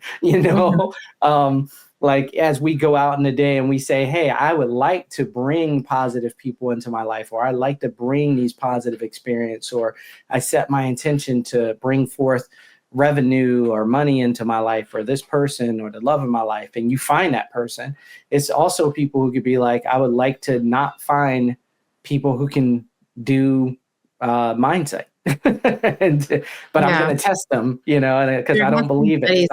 like as we go out in the day and we say, hey, I would like to bring positive people into my life, or I'd like to bring these positive experience, or I set my intention to bring forth revenue or money into my life, or this person, or the love of my life. And you find that person. It's also people who could be like, I would like to not find people who can do mindsight. But I'm going to test them, because I don't believe it.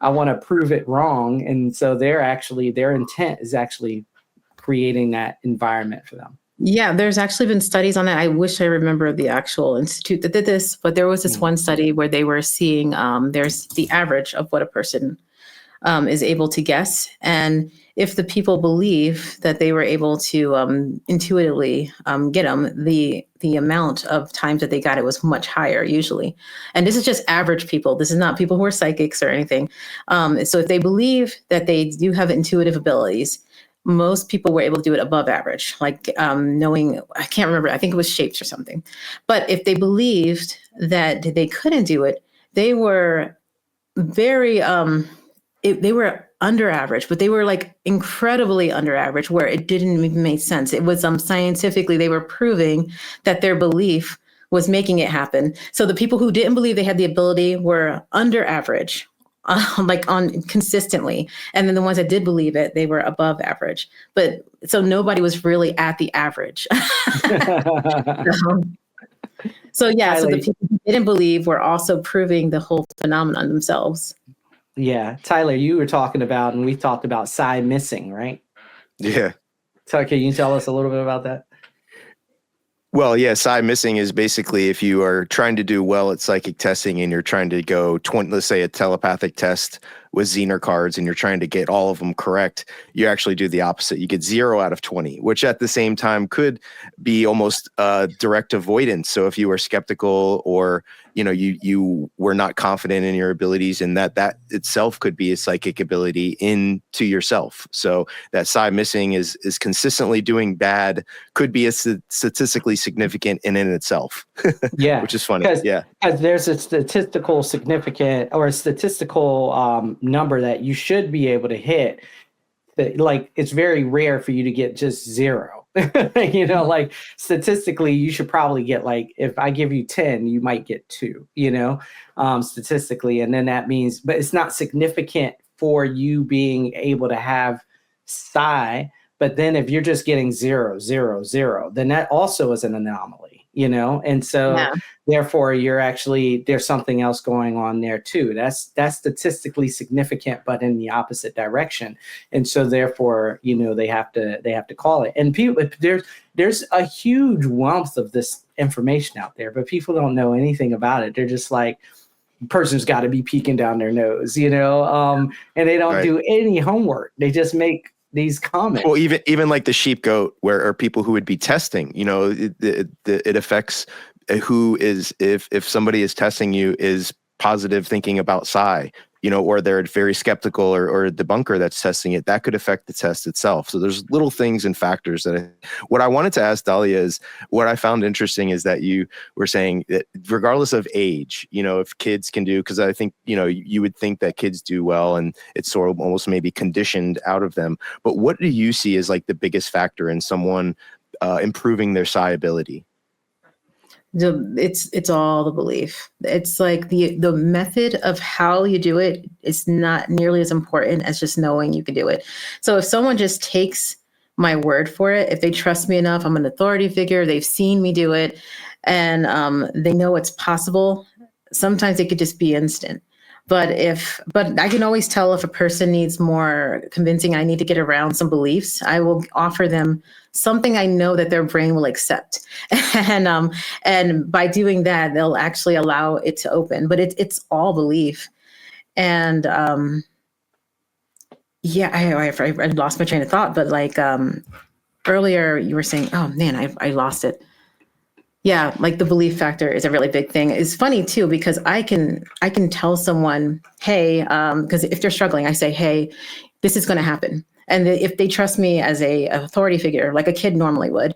I want to prove it wrong. And so their intent is actually creating that environment for them. Yeah, there's actually been studies on that. I wish I remember the actual institute that did this, but there was this one study where they were seeing there's the average of what a person is able to guess. And if the people believe that they were able to intuitively get them, the amount of times that they got it was much higher usually. And this is just average people. This is not people who are psychics or anything. So if they believe that they do have intuitive abilities, most people were able to do it above average, like knowing, I can't remember, I think it was shapes or something. But if they believed that they couldn't do it, they were very, they were under average, but they were like incredibly under average, where it didn't even make sense. It was scientifically, they were proving that their belief was making it happen. So the people who didn't believe they had the ability were under average, like on consistently. And then the ones that did believe it, they were above average. But so nobody was really at the average. So yeah, so the people who didn't believe were also proving the whole phenomenon themselves. Yeah. Tyler, you were talking about, and we talked about Psy missing, right? Yeah. So can you tell us a little bit about that? Well, yeah, Psi missing is basically if you are trying to do well at psychic testing and you're trying to go 20, let's say a telepathic test with Zener cards and you're trying to get all of them correct, you actually do the opposite. You get 0 out of 20, which at the same time could be almost direct avoidance. So if you were skeptical or you were not confident in your abilities, and that itself could be a psychic ability into yourself. So that Psi missing is consistently doing bad, could be a statistically significant in itself. Yeah, which is funny. because there's a statistical significant or a statistical number that you should be able to hit. Like it's very rare for you to get just 0. Like statistically, you should probably get, like, if I give you 10, you might get 2. Statistically, and then that means, but it's not significant for you being able to have Psi. But then if you're just getting 0, 0, 0, then that also is an anomaly, and so Yeah. therefore you're actually, there's something else going on there too. That's statistically significant, but in the opposite direction. And so therefore, they have to call it. And people, there's a huge wealth of this information out there, but people don't know anything about it. They're just like, person's got to be peeking down their nose, and they don't do any homework. They just make these comments. Well, even like the sheep goat, where are people who would be testing, it affects who is, if somebody is testing you is positive thinking about Psi, or they're very skeptical, or a debunker that's testing it, that could affect the test itself. So there's little things and factors that what I wanted to ask Dalia is, what I found interesting is that you were saying that regardless of age, if kids can do, because I think, you would think that kids do well and it's sort of almost maybe conditioned out of them. But what do you see as like the biggest factor in someone improving their Psi ability? It's all the belief. It's like the method of how you do it is not nearly as important as just knowing you can do it. So if someone just takes my word for it, if they trust me enough, I'm an authority figure, they've seen me do it, and they know it's possible, sometimes it could just be instant. But I can always tell if a person needs more convincing, I need to get around some beliefs, I will offer them something I know that their brain will accept. And by doing that, they'll actually allow it to open. But it's all belief. And I lost my train of thought. But like earlier you were saying, oh man, I lost it. Yeah, like the belief factor is a really big thing. It's funny too, because I can tell someone, hey, because if they're struggling, I say, hey, this is going to happen. And if they trust me as a authority figure, like a kid normally would,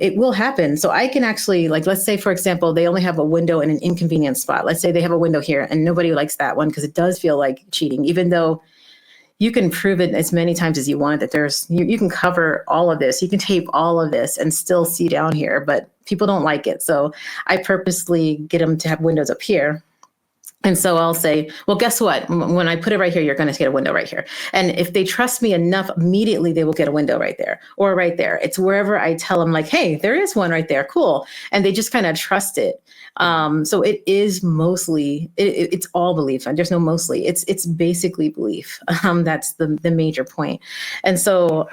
it will happen. So I can actually, like, let's say, for example, they only have a window in an inconvenient spot. Let's say they have a window here and nobody likes that one because it does feel like cheating, even though you can prove it as many times as you want that you can cover all of this, you can tape all of this and still see down here, but people don't like it. So I purposely get them to have windows up here. And so I'll say, well, guess what? When I put it right here, you're going to get a window right here. And if they trust me enough, immediately they will get a window right there or right there. It's wherever I tell them, like, hey, there is one right there. Cool. And they just kind of trust it. So it is mostly, it's all belief. There's no mostly. It's basically belief. That's the major point. And so,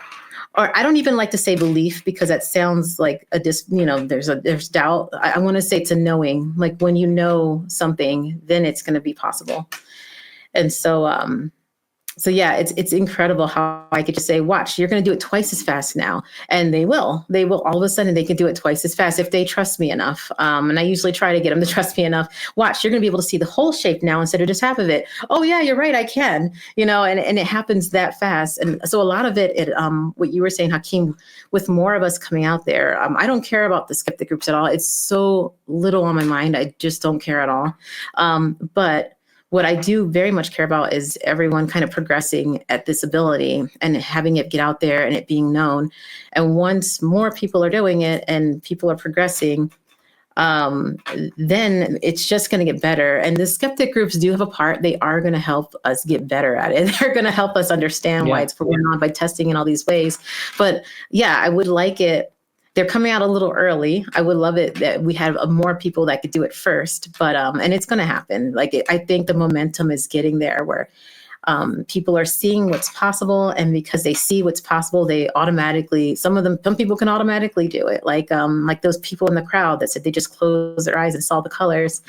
or I don't even like to say belief because that sounds like there's doubt. I want to say it's a knowing. Like when you know something, then it's going to be possible. And so, yeah, it's incredible how I could just say, watch, you're going to do it twice as fast now. And they will all of a sudden, they can do it twice as fast if they trust me enough. And I usually try to get them to trust me enough. Watch, you're going to be able to see the whole shape now instead of just half of it. Oh yeah, you're right. I can, and it happens that fast. And so a lot of it, what you were saying, Hakim, with more of us coming out there, I don't care about the skeptic groups at all. It's so little on my mind. I just don't care at all. But what I do very much care about is everyone kind of progressing at this ability and having it get out there and it being known. And once more people are doing it and people are progressing, then it's just going to get better. And the skeptic groups do have a part. They are going to help us get better at it. They're going to help us understand why it's going on by testing in all these ways. But yeah, I would like it. they're coming out a little early. I would love it that we have more people that could do it first, but and it's going to happen. Like I think the momentum is getting there where people are seeing what's possible, and because they see what's possible, they automatically, some people can automatically do it. Like those people in the crowd that said they just closed their eyes and saw the colors.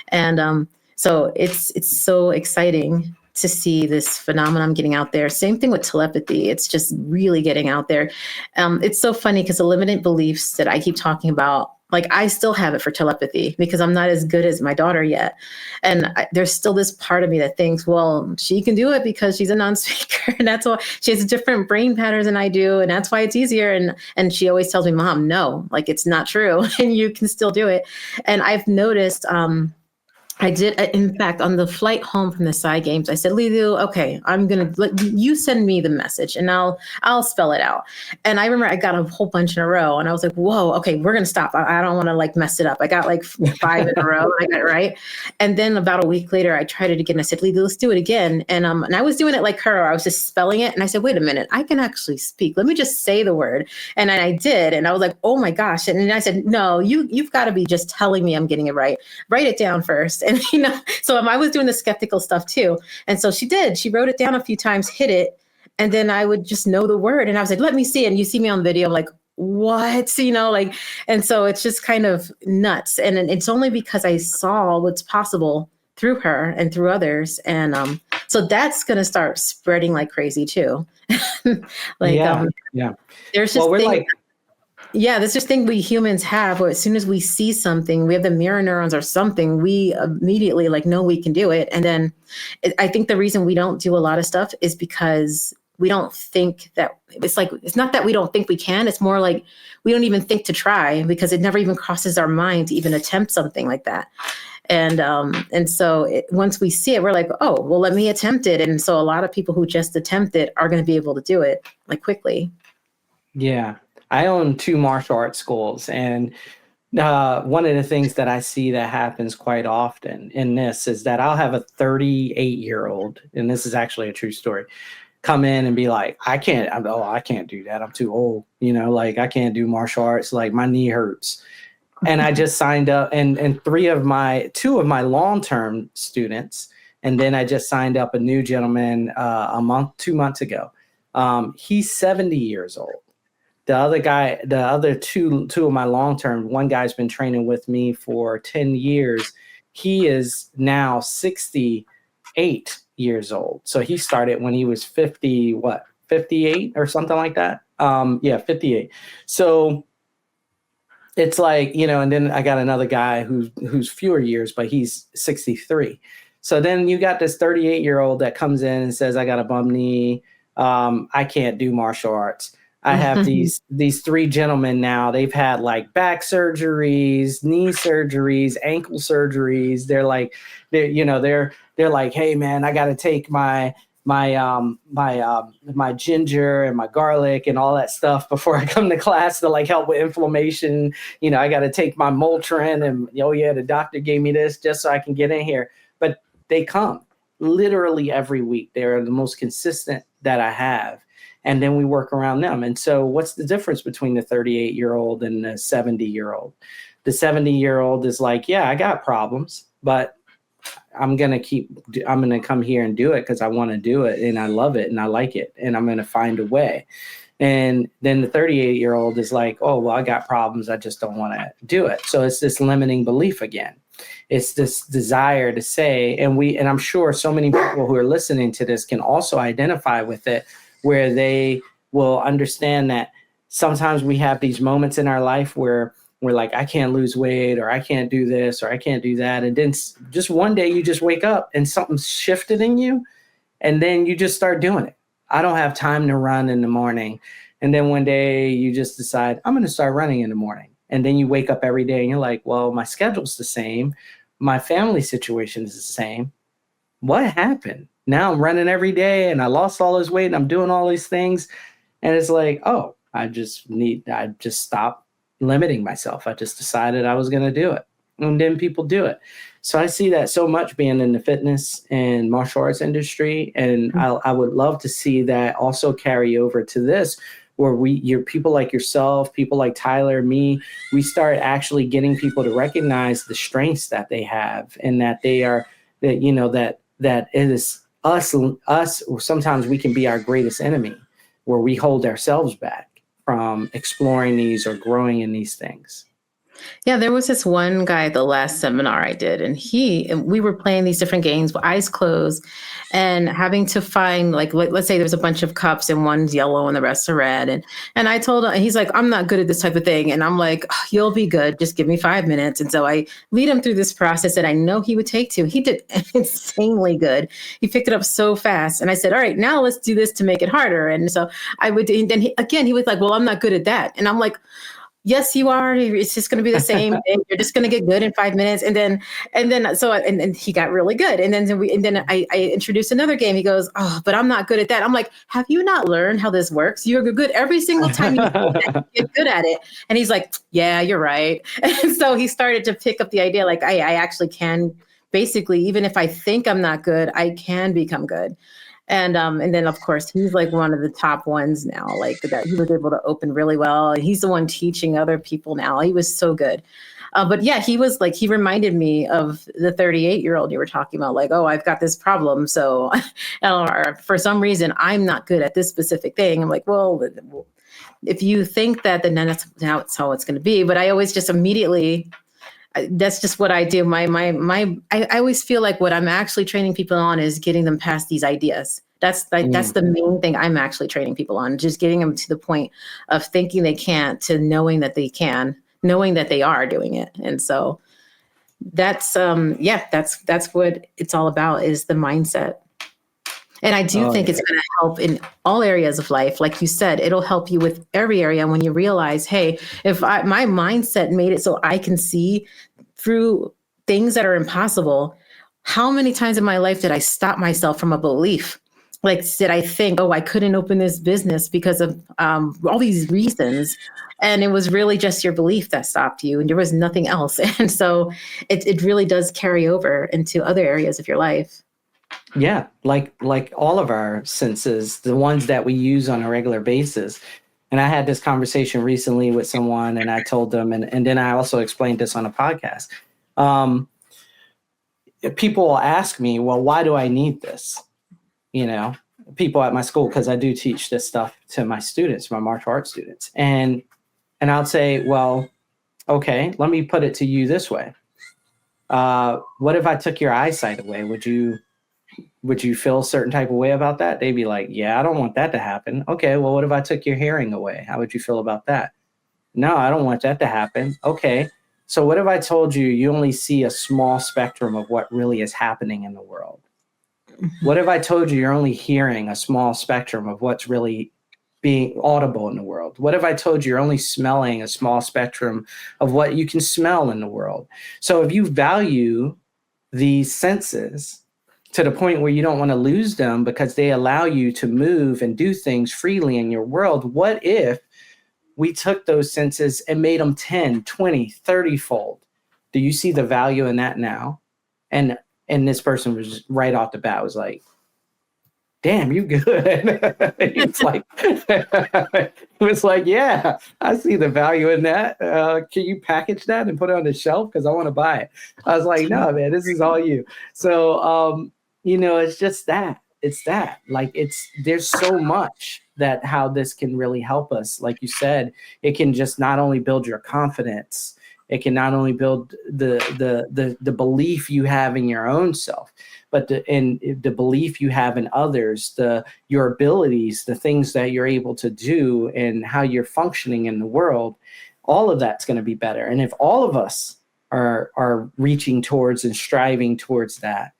And so it's so exciting to see this phenomenon getting out there. Same thing with telepathy. It's just really getting out there. It's so funny because the limiting beliefs that I keep talking about, like I still have it for telepathy because I'm not as good as my daughter yet. And there's still this part of me that thinks, well, she can do it because she's a non-speaker. And that's why she has different brain patterns than I do. And that's why it's easier. And she always tells me, Mom, no, like it's not true. And you can still do it. And I've noticed, I did, in fact, on the flight home from the Psi Games, I said, Lilu, okay, I'm going to let you send me the message and I'll spell it out. And I remember I got a whole bunch in a row and I was like, whoa, okay, we're going to stop. I don't want to like mess it up. I got like 5 in a row. I got it right. And then about a week later, I tried it again. I said, Lilu, let's do it again. And I was doing it like her. I was just spelling it. And I said, wait a minute, I can actually speak. Let me just say the word. And I did. And I was like, oh my gosh. And then I said, no, you've got to be just telling me I'm getting it right. Write it down first. And, so I was doing the skeptical stuff too. And so she did. She wrote it down a few times, hit it, and then I would just know the word. And I was like, let me see it. And you see me on video, like, what? And so it's just kind of nuts. And it's only because I saw what's possible through her and through others. And so that's going to start spreading like crazy too. Yeah. There's just there's this thing we humans have where as soon as we see something, we have the mirror neurons or something, we immediately know we can do it. And then I think the reason we don't do a lot of stuff is because we don't think that it's not that we don't think we can. It's more like we don't even think to try because it never even crosses our mind to even attempt something like that. And so once we see it, we're like, oh, well, let me attempt it. And so a lot of people who just attempt it are going to be able to do it like quickly. Yeah. I own 2 martial arts schools, and one of the things that I see that happens quite often in this is that I'll have a 38-year-old, and this is actually a true story, come in and be like, I can't do that. I'm too old. I can't do martial arts. Like my knee hurts. And I just signed up and 2 of my long-term students. And then I just signed up a new gentleman 2 months ago. He's 70 years old. The other guy, the other two of my long-term, one guy's been training with me for 10 years. He is now 68 years old. So he started when he was 58 or something like that. 58. So it's like, and then I got another guy who's fewer years, but he's 63. So then you got this 38-year-old that comes in and says, I got a bum knee. I can't do martial arts. I have these 3 gentlemen now. They've had like back surgeries, knee surgeries, ankle surgeries. They're like, they're like, hey man, I got to take my ginger and my garlic and all that stuff before I come to class to like help with inflammation. I got to take my Motrin and the doctor gave me this just so I can get in here. But they come literally every week. They're the most consistent that I have. And then we work around them. And so what's the difference between the 38-year-old and the 70-year-old? The 70-year-old is like, yeah, I got problems, but I'm going to come here and do it because I want to do it and I love it and I like it and I'm going to find a way. And then the 38-year-old is like, oh, well, I got problems. I just don't want to do it. So it's this limiting belief again. It's this desire to say, and I'm sure so many people who are listening to this can also identify with it, where they will understand that sometimes we have these moments in our life where we're like, I can't lose weight, or I can't do this, or I can't do that. And then just one day you just wake up and something's shifted in you, and then you just start doing it. I don't have time to run in the morning. And then one day you just decide, I'm going to start running in the morning. And then you wake up every day and you're like, well, my schedule's the same. My family situation is the same. What happened? Now I'm running every day and I lost all this weight and I'm doing all these things. And it's like, oh, I just stopped limiting myself. I just decided I was going to do it. And then people do it. So I see that so much being in the fitness and martial arts industry. And I would love to see that also carry over to this, where you're people like yourself, people like Tyler, me, we start actually getting people to recognize the strengths that they have, and that they are, that, you know, that it is us, or sometimes we can be our greatest enemy, where we hold ourselves back from exploring these or growing in these things. Yeah, there was this one guy at the last seminar I did, and we were playing these different games with eyes closed and having to find, like, let's say there's a bunch of cups and one's yellow and the rest are red. And I told him, and he's like, I'm not good at this type of thing. And I'm like, "Oh, you'll be good. Just give me 5 minutes." And so I lead him through this process that I know he would take to. He did insanely good. He picked it up so fast. And I said, all right, now let's do this to make it harder. And so I would, and then he was like, well, I'm not good at that. And I'm like, yes, you are. It's just going to be the same thing. You're just going to get good in 5 minutes. And then he got really good. And then I introduced another game. He goes, oh, but I'm not good at that. I'm like, have you not learned how this works? You're good every single time you get good at it. And he's like, yeah, you're right. And so he started to pick up the idea, like, I actually can, basically, even if I think I'm not good, I can become good. And then, of course, he's like one of the top ones now, like that he was able to open really well. And he's the one teaching other people now. He was so good. But yeah, he was like, he reminded me of the 38-year-old you were talking about, like, oh, I've got this problem. So or for some reason, I'm not good at this specific thing. I'm like, well, if you think that, then that's how it's going to be. But I always just immediately, that's just what I do. I always feel like what I'm actually training people on is getting them past these ideas. That's the main thing I'm actually training people on, just getting them to the point of thinking they can't to knowing that they can, knowing that they are doing it. And so that's what it's all about, is the mindset. And I do think it's going to help in all areas of life. Like you said, it'll help you with every area when you realize, hey, if my mindset made it so I can see through things that are impossible, how many times in my life did I stop myself from a belief? Like, did I think, oh, I couldn't open this business because of all these reasons? And it was really just your belief that stopped you, and there was nothing else. And so it really does carry over into other areas of your life. Yeah, like all of our senses, the ones that we use on a regular basis. And I had this conversation recently with someone, and I told them, and then I also explained this on a podcast. People will ask me, well, why do I need this? You know, people at my school, because I do teach this stuff to my students, my martial arts students. And I'll say, well, okay, let me put it to you this way. What if I took your eyesight away? Would you feel a certain type of way about that? They'd be like, yeah, I don't want that to happen. Okay, well, what if I took your hearing away? How would you feel about that? No, I don't want that to happen. Okay, so what if I told you you only see a small spectrum of what really is happening in the world? Mm-hmm. What if I told you you're only hearing a small spectrum of what's really being audible in the world? What if I told you you're only smelling a small spectrum of what you can smell in the world? So if you value these senses to the point where you don't want to lose them because they allow you to move and do things freely in your world, what if we took those senses and made them 10, 20, 30 fold? Do you see the value in that now? And this person was right off the bat was like, damn, you good. It's like, it was like, yeah, I see the value in that. Can you package that and put it on the shelf? Because I want to buy it. I was like, no, man, this is all you. So, it's just that. It's that. Like, there's so much that how this can really help us. Like you said, it can just not only build your confidence, it can not only build the belief you have in your own self, but the belief you have in others, your abilities, the things that you're able to do, and how you're functioning in the world. All of that's going to be better. And if all of us are reaching towards and striving towards that,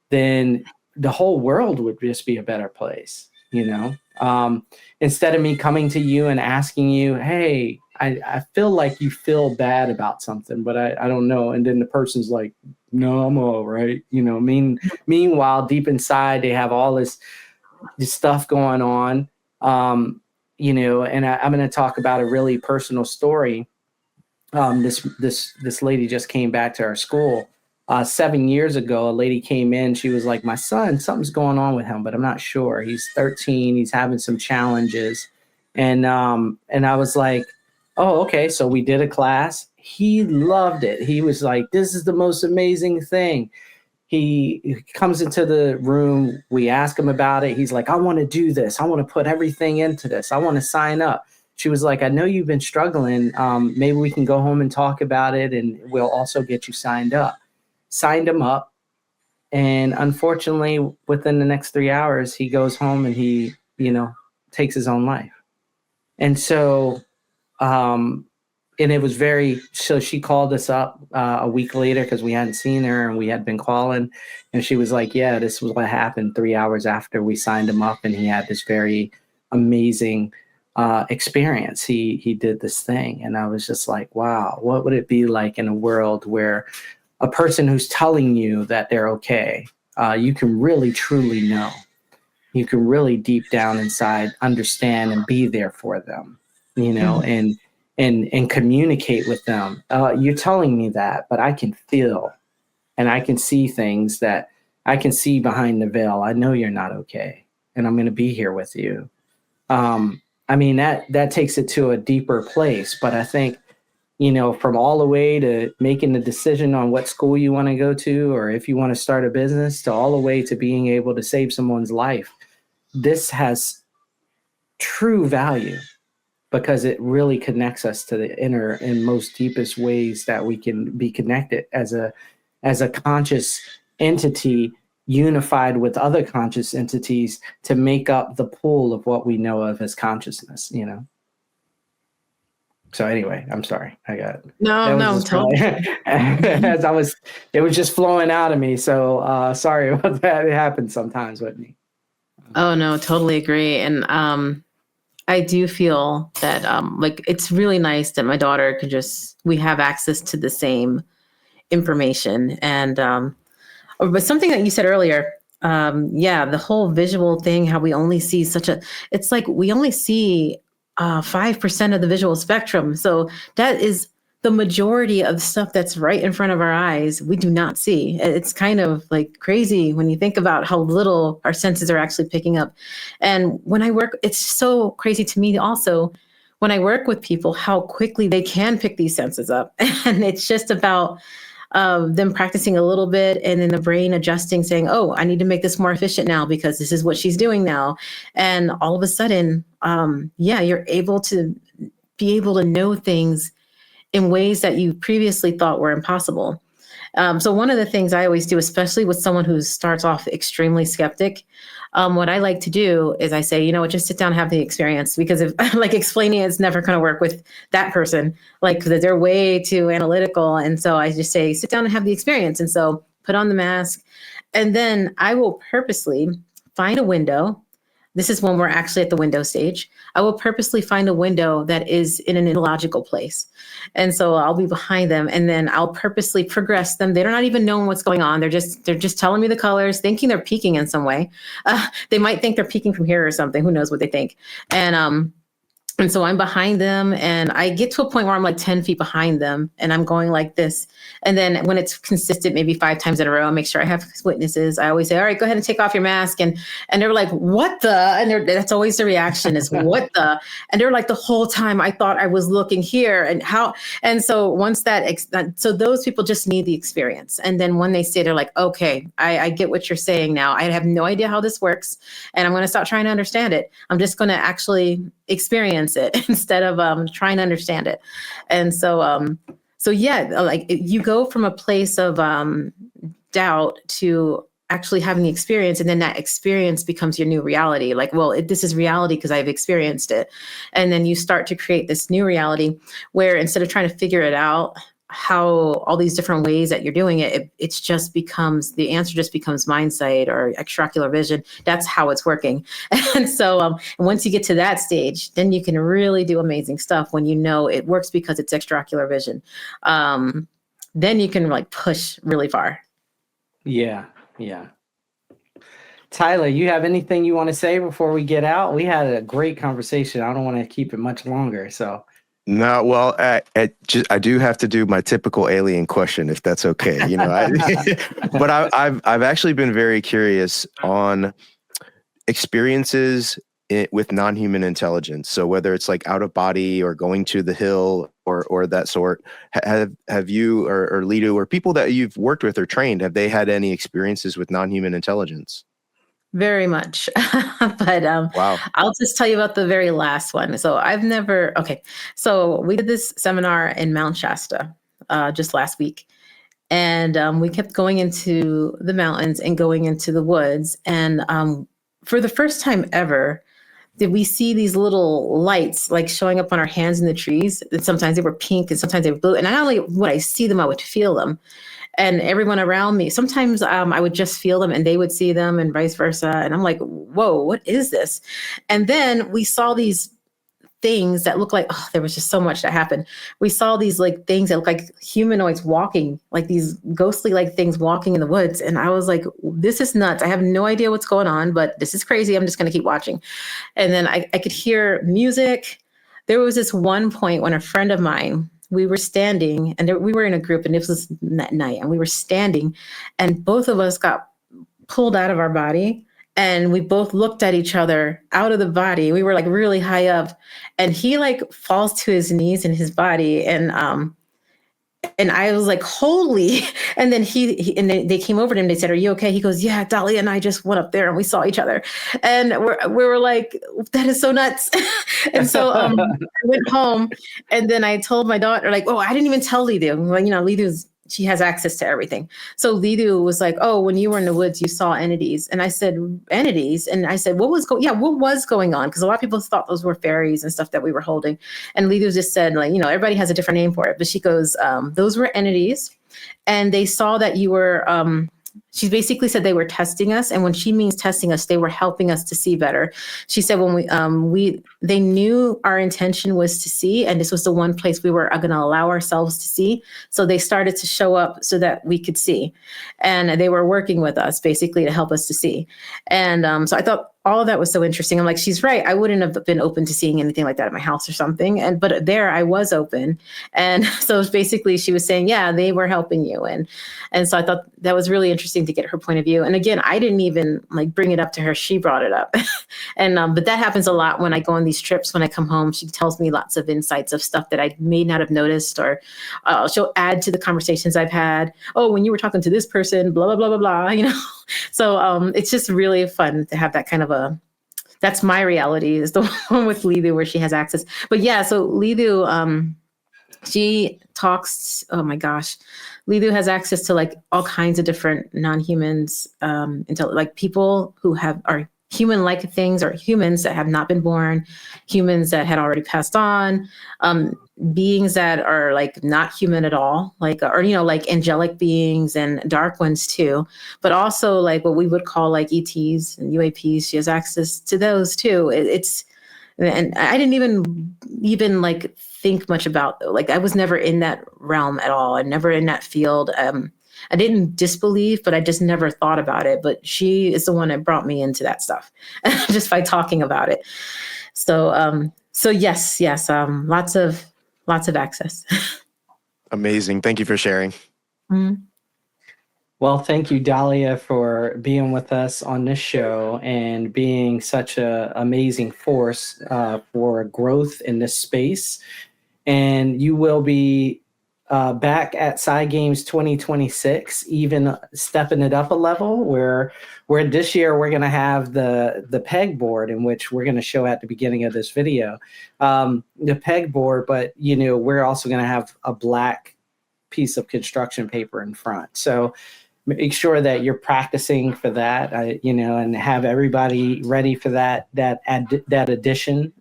then the whole world would just be a better place, instead of me coming to you and asking you, hey, I feel like you feel bad about something, but I don't know. And then the person's like, no, I'm all right. Meanwhile, deep inside, they have all this stuff going on, and I'm going to talk about a really personal story. This lady just came back to our school. 7 years ago, a lady came in. She was like, my son, something's going on with him, but I'm not sure. He's 13. He's having some challenges. And I was like, oh, okay. So we did a class. He loved it. He was like, this is the most amazing thing. He comes into the room. We ask him about it. He's like, I want to do this. I want to put everything into this. I want to sign up. She was like, I know you've been struggling. Maybe we can go home and talk about it, and we'll also get you signed up. Signed him up. And unfortunately, within the next 3 hours, he goes home and he, takes his own life. And so, and it was so she called us up a week later because we hadn't seen her and we had been calling. And she was like, yeah, this was what happened 3 hours after we signed him up. And he had this very amazing experience. He did this thing. And I was just like, wow, what would it be like in a world where a person who's telling you that they're okay, you can really, truly know. You can really deep down inside understand and be there for them, and communicate with them. You're telling me that, but I can feel and I can see things that I can see behind the veil. I know you're not okay, and I'm going to be here with you. That takes it to a deeper place, but I think, from all the way to making the decision on what school you want to go to, or if you want to start a business, to all the way to being able to save someone's life, this has true value because it really connects us to the inner and most deepest ways that we can be connected as a conscious entity unified with other conscious entities to make up the pool of what we know of as consciousness, So anyway, I'm sorry. Totally. It was just flowing out of me. So sorry about that. It happens sometimes with me. Oh no, totally agree. And I do feel that it's really nice that my daughter we have access to the same information. And but something that you said earlier, the whole visual thing, how we only see it's like we only see 5% of the visual spectrum. So that is the majority of stuff that's right in front of our eyes, we do not see. It's kind of like crazy when you think about how little our senses are actually picking up. And when I work, it's so crazy to me also, when I work with people, how quickly they can pick these senses up. And it's just about them practicing a little bit and then the brain adjusting, saying, oh, I need to make this more efficient now because this is what she's doing now. And all of a sudden, you're able to know things in ways that you previously thought were impossible. So one of the things I always do, especially with someone who starts off extremely skeptic, what I like to do is I say, just sit down and have the experience, because if like explaining it's never going to work with that person, like they're way too analytical. And so I just say, sit down and have the experience. And so put on the mask, and then I will purposely find a window. This is when we're actually at the window stage. I will purposely find a window that is in an illogical place. And so I'll be behind them, and then I'll purposely progress them. They're not even knowing what's going on. They're just telling me the colors, thinking they're peeking in some way. They might think they're peeking from here or something. Who knows what they think? And so I'm behind them, and I get to a point where I'm like 10 feet behind them, and I'm going like this. And then when it's consistent, maybe 5 times in a row, I make sure I have witnesses. I always say, all right, go ahead and take off your mask. And they're like, what the? And that's always the reaction is, what the? And they're like, the whole time I thought I was looking here, and how? And so once so those people just need the experience. And then when they say, they're like, okay, I get what you're saying now. I have no idea how this works, and I'm going to stop trying to understand it. I'm just going to actually experience it instead of trying to understand it. And so like you go from a place of doubt to actually having the experience, and then that experience becomes your new reality. Like, well, this is reality because I've experienced it. And then you start to create this new reality where instead of trying to figure it out, how all these different ways that you're doing it, it's just becomes, the answer just becomes mindsight or extraocular vision. That's how it's working. And so once you get to that stage, then you can really do amazing stuff when you know it works because it's extraocular vision. Then you can like push really far. Yeah. Tyler, you have anything you want to say before we get out? We had a great conversation. I don't want to keep it much longer, so. No, well, I do have to do my typical alien question, if that's okay. But I've actually been very curious on experiences with non-human intelligence. So whether it's like out of body or going to the hill or that sort, have you or Lidu or people that you've worked with or trained, have they had any experiences with non-human intelligence? Very much. But Wow. I'll just tell you about the very last one. So okay. So we did this seminar in Mount Shasta just last week. And we kept going into the mountains and going into the woods. And for the first time ever, did we see these little lights like showing up on our hands in the trees. And sometimes they were pink and sometimes they were blue. And not only would I see them, I would feel them. And everyone around me, sometimes I would just feel them and they would see them and vice versa. And I'm like, whoa, what is this? And then we saw these things that look like, oh, there was just so much that happened. We saw these like things that look like humanoids walking, like these ghostly like things walking in the woods. And I was like, this is nuts. I have no idea what's going on, but this is crazy. I'm just going to keep watching. And then I could hear music. There was this one point when a friend of mine, we were standing and we were in a group and it was that night and we were standing and both of us got pulled out of our body. And we both looked at each other out of the body. We were like really high up and he like falls to his knees in his body. And I was like, holy. And then they came over to him. They said, are you okay? He goes, yeah, Dalia and I just went up there and we saw each other. And we were like, that is so nuts. And so I went home and then I told my daughter like, oh, I didn't even tell Lidu. Well, she has access to everything. So Lidu was like, oh, when you were in the woods, you saw entities. And I said, entities? And I said, what was going on? Because a lot of people thought those were fairies and stuff that we were holding. And Lidu just said, like, everybody has a different name for it. But she goes, those were entities. And they saw that you were, she basically said they were testing us. And when she means testing us, they were helping us to see better. She said when they knew our intention was to see, and this was the one place we were going to allow ourselves to see. So they started to show up so that we could see. And they were working with us basically to help us to see. And so I thought all of that was so interesting. I'm like, she's right. I wouldn't have been open to seeing anything like that at my house or something. But there I was open. And so basically she was saying, yeah, they were helping you. And so I thought that was really interesting to get her point of view. And again, I didn't even like bring it up to her. She brought it up. But that happens a lot when I go on these trips. When I come home, she tells me lots of insights of stuff that I may not have noticed, or she'll add to the conversations I've had. Oh, when you were talking to this person, blah, blah, blah, blah, blah, So it's just really fun to have that kind of that's my reality, is the one with Lidu where she has access. But yeah, so Lidu, she talks, oh my gosh, Lidu has access to like all kinds of different non-humans, like people who are human-like things, or humans that have not been born, humans that had already passed on, beings that are like not human at all, like, or, like angelic beings and dark ones too, but also like what we would call like ETs and UAPs. She has access to those too. And I didn't even like think much about, like, I was never in that realm at all. And never in that field. I didn't disbelieve, but I just never thought about it. But she is the one that brought me into that stuff just by talking about it. So yes, lots of access. Amazing. Thank you for sharing. Mm-hmm. Well, thank you, Dalia, for being with us on this show and being such an amazing force for growth in this space. And you will be back at Psi Games 2026, even stepping it up a level, where this year we're going to have the peg board, in which we're going to show at the beginning of this video, the peg board, but we're also going to have a black piece of construction paper in front. So make sure that you're practicing for that, and have everybody ready for that addition.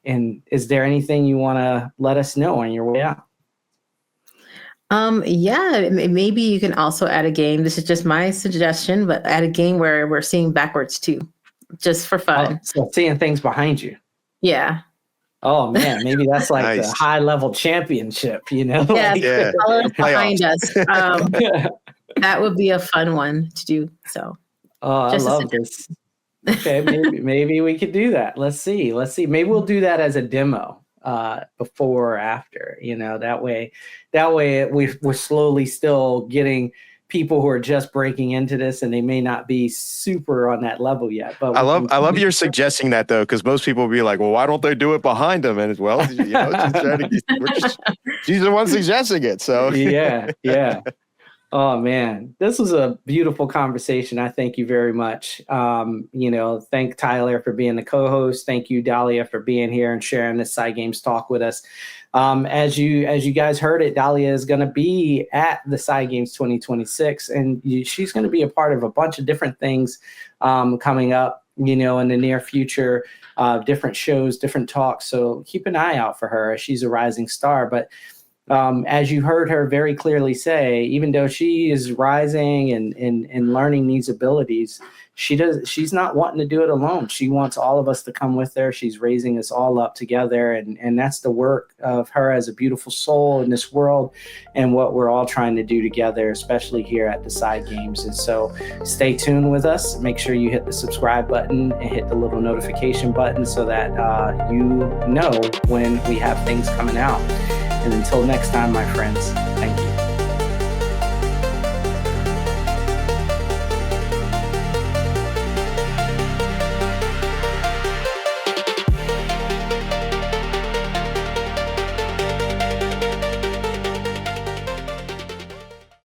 And is there anything you want to let us know on your way out? Yeah, maybe you can also add a game. This is just my suggestion, but add a game where we're seeing backwards too, just for fun. So seeing things behind you. Yeah. Oh man, maybe that's like Nice. the high level championship, Yeah, Yeah. colors behind us. That would be a fun one to do. So. Oh, I love this. Okay, maybe we could do that. Let's see. Maybe we'll do that as a demo, before or after. That way we're slowly still getting people who are just breaking into this and they may not be super on that level yet. But I love you're suggesting that though, because most people will be like, well, why don't they do it behind them? And well, she's the one suggesting it. So yeah. Oh man, this was a beautiful conversation. I thank you very much. Thank Tyler for being the co-host. Thank you, Dalia, for being here and sharing this Psi Games Talk with us. As you guys heard it, Dalia is going to be at the Psi Games 2026, and she's going to be a part of a bunch of different things coming up, in the near future, different shows, different talks. So keep an eye out for her. She's a rising star, but as you heard her very clearly say, even though she is rising and learning these abilities, she's not wanting to do it alone. She wants all of us to come with her. She's raising us all up together. And that's the work of her as a beautiful soul in this world and what we're all trying to do together, especially here at the Psi Games. And so stay tuned with us. Make sure you hit the subscribe button and hit the little notification button so that you know when we have things coming out. And until next time, my friends.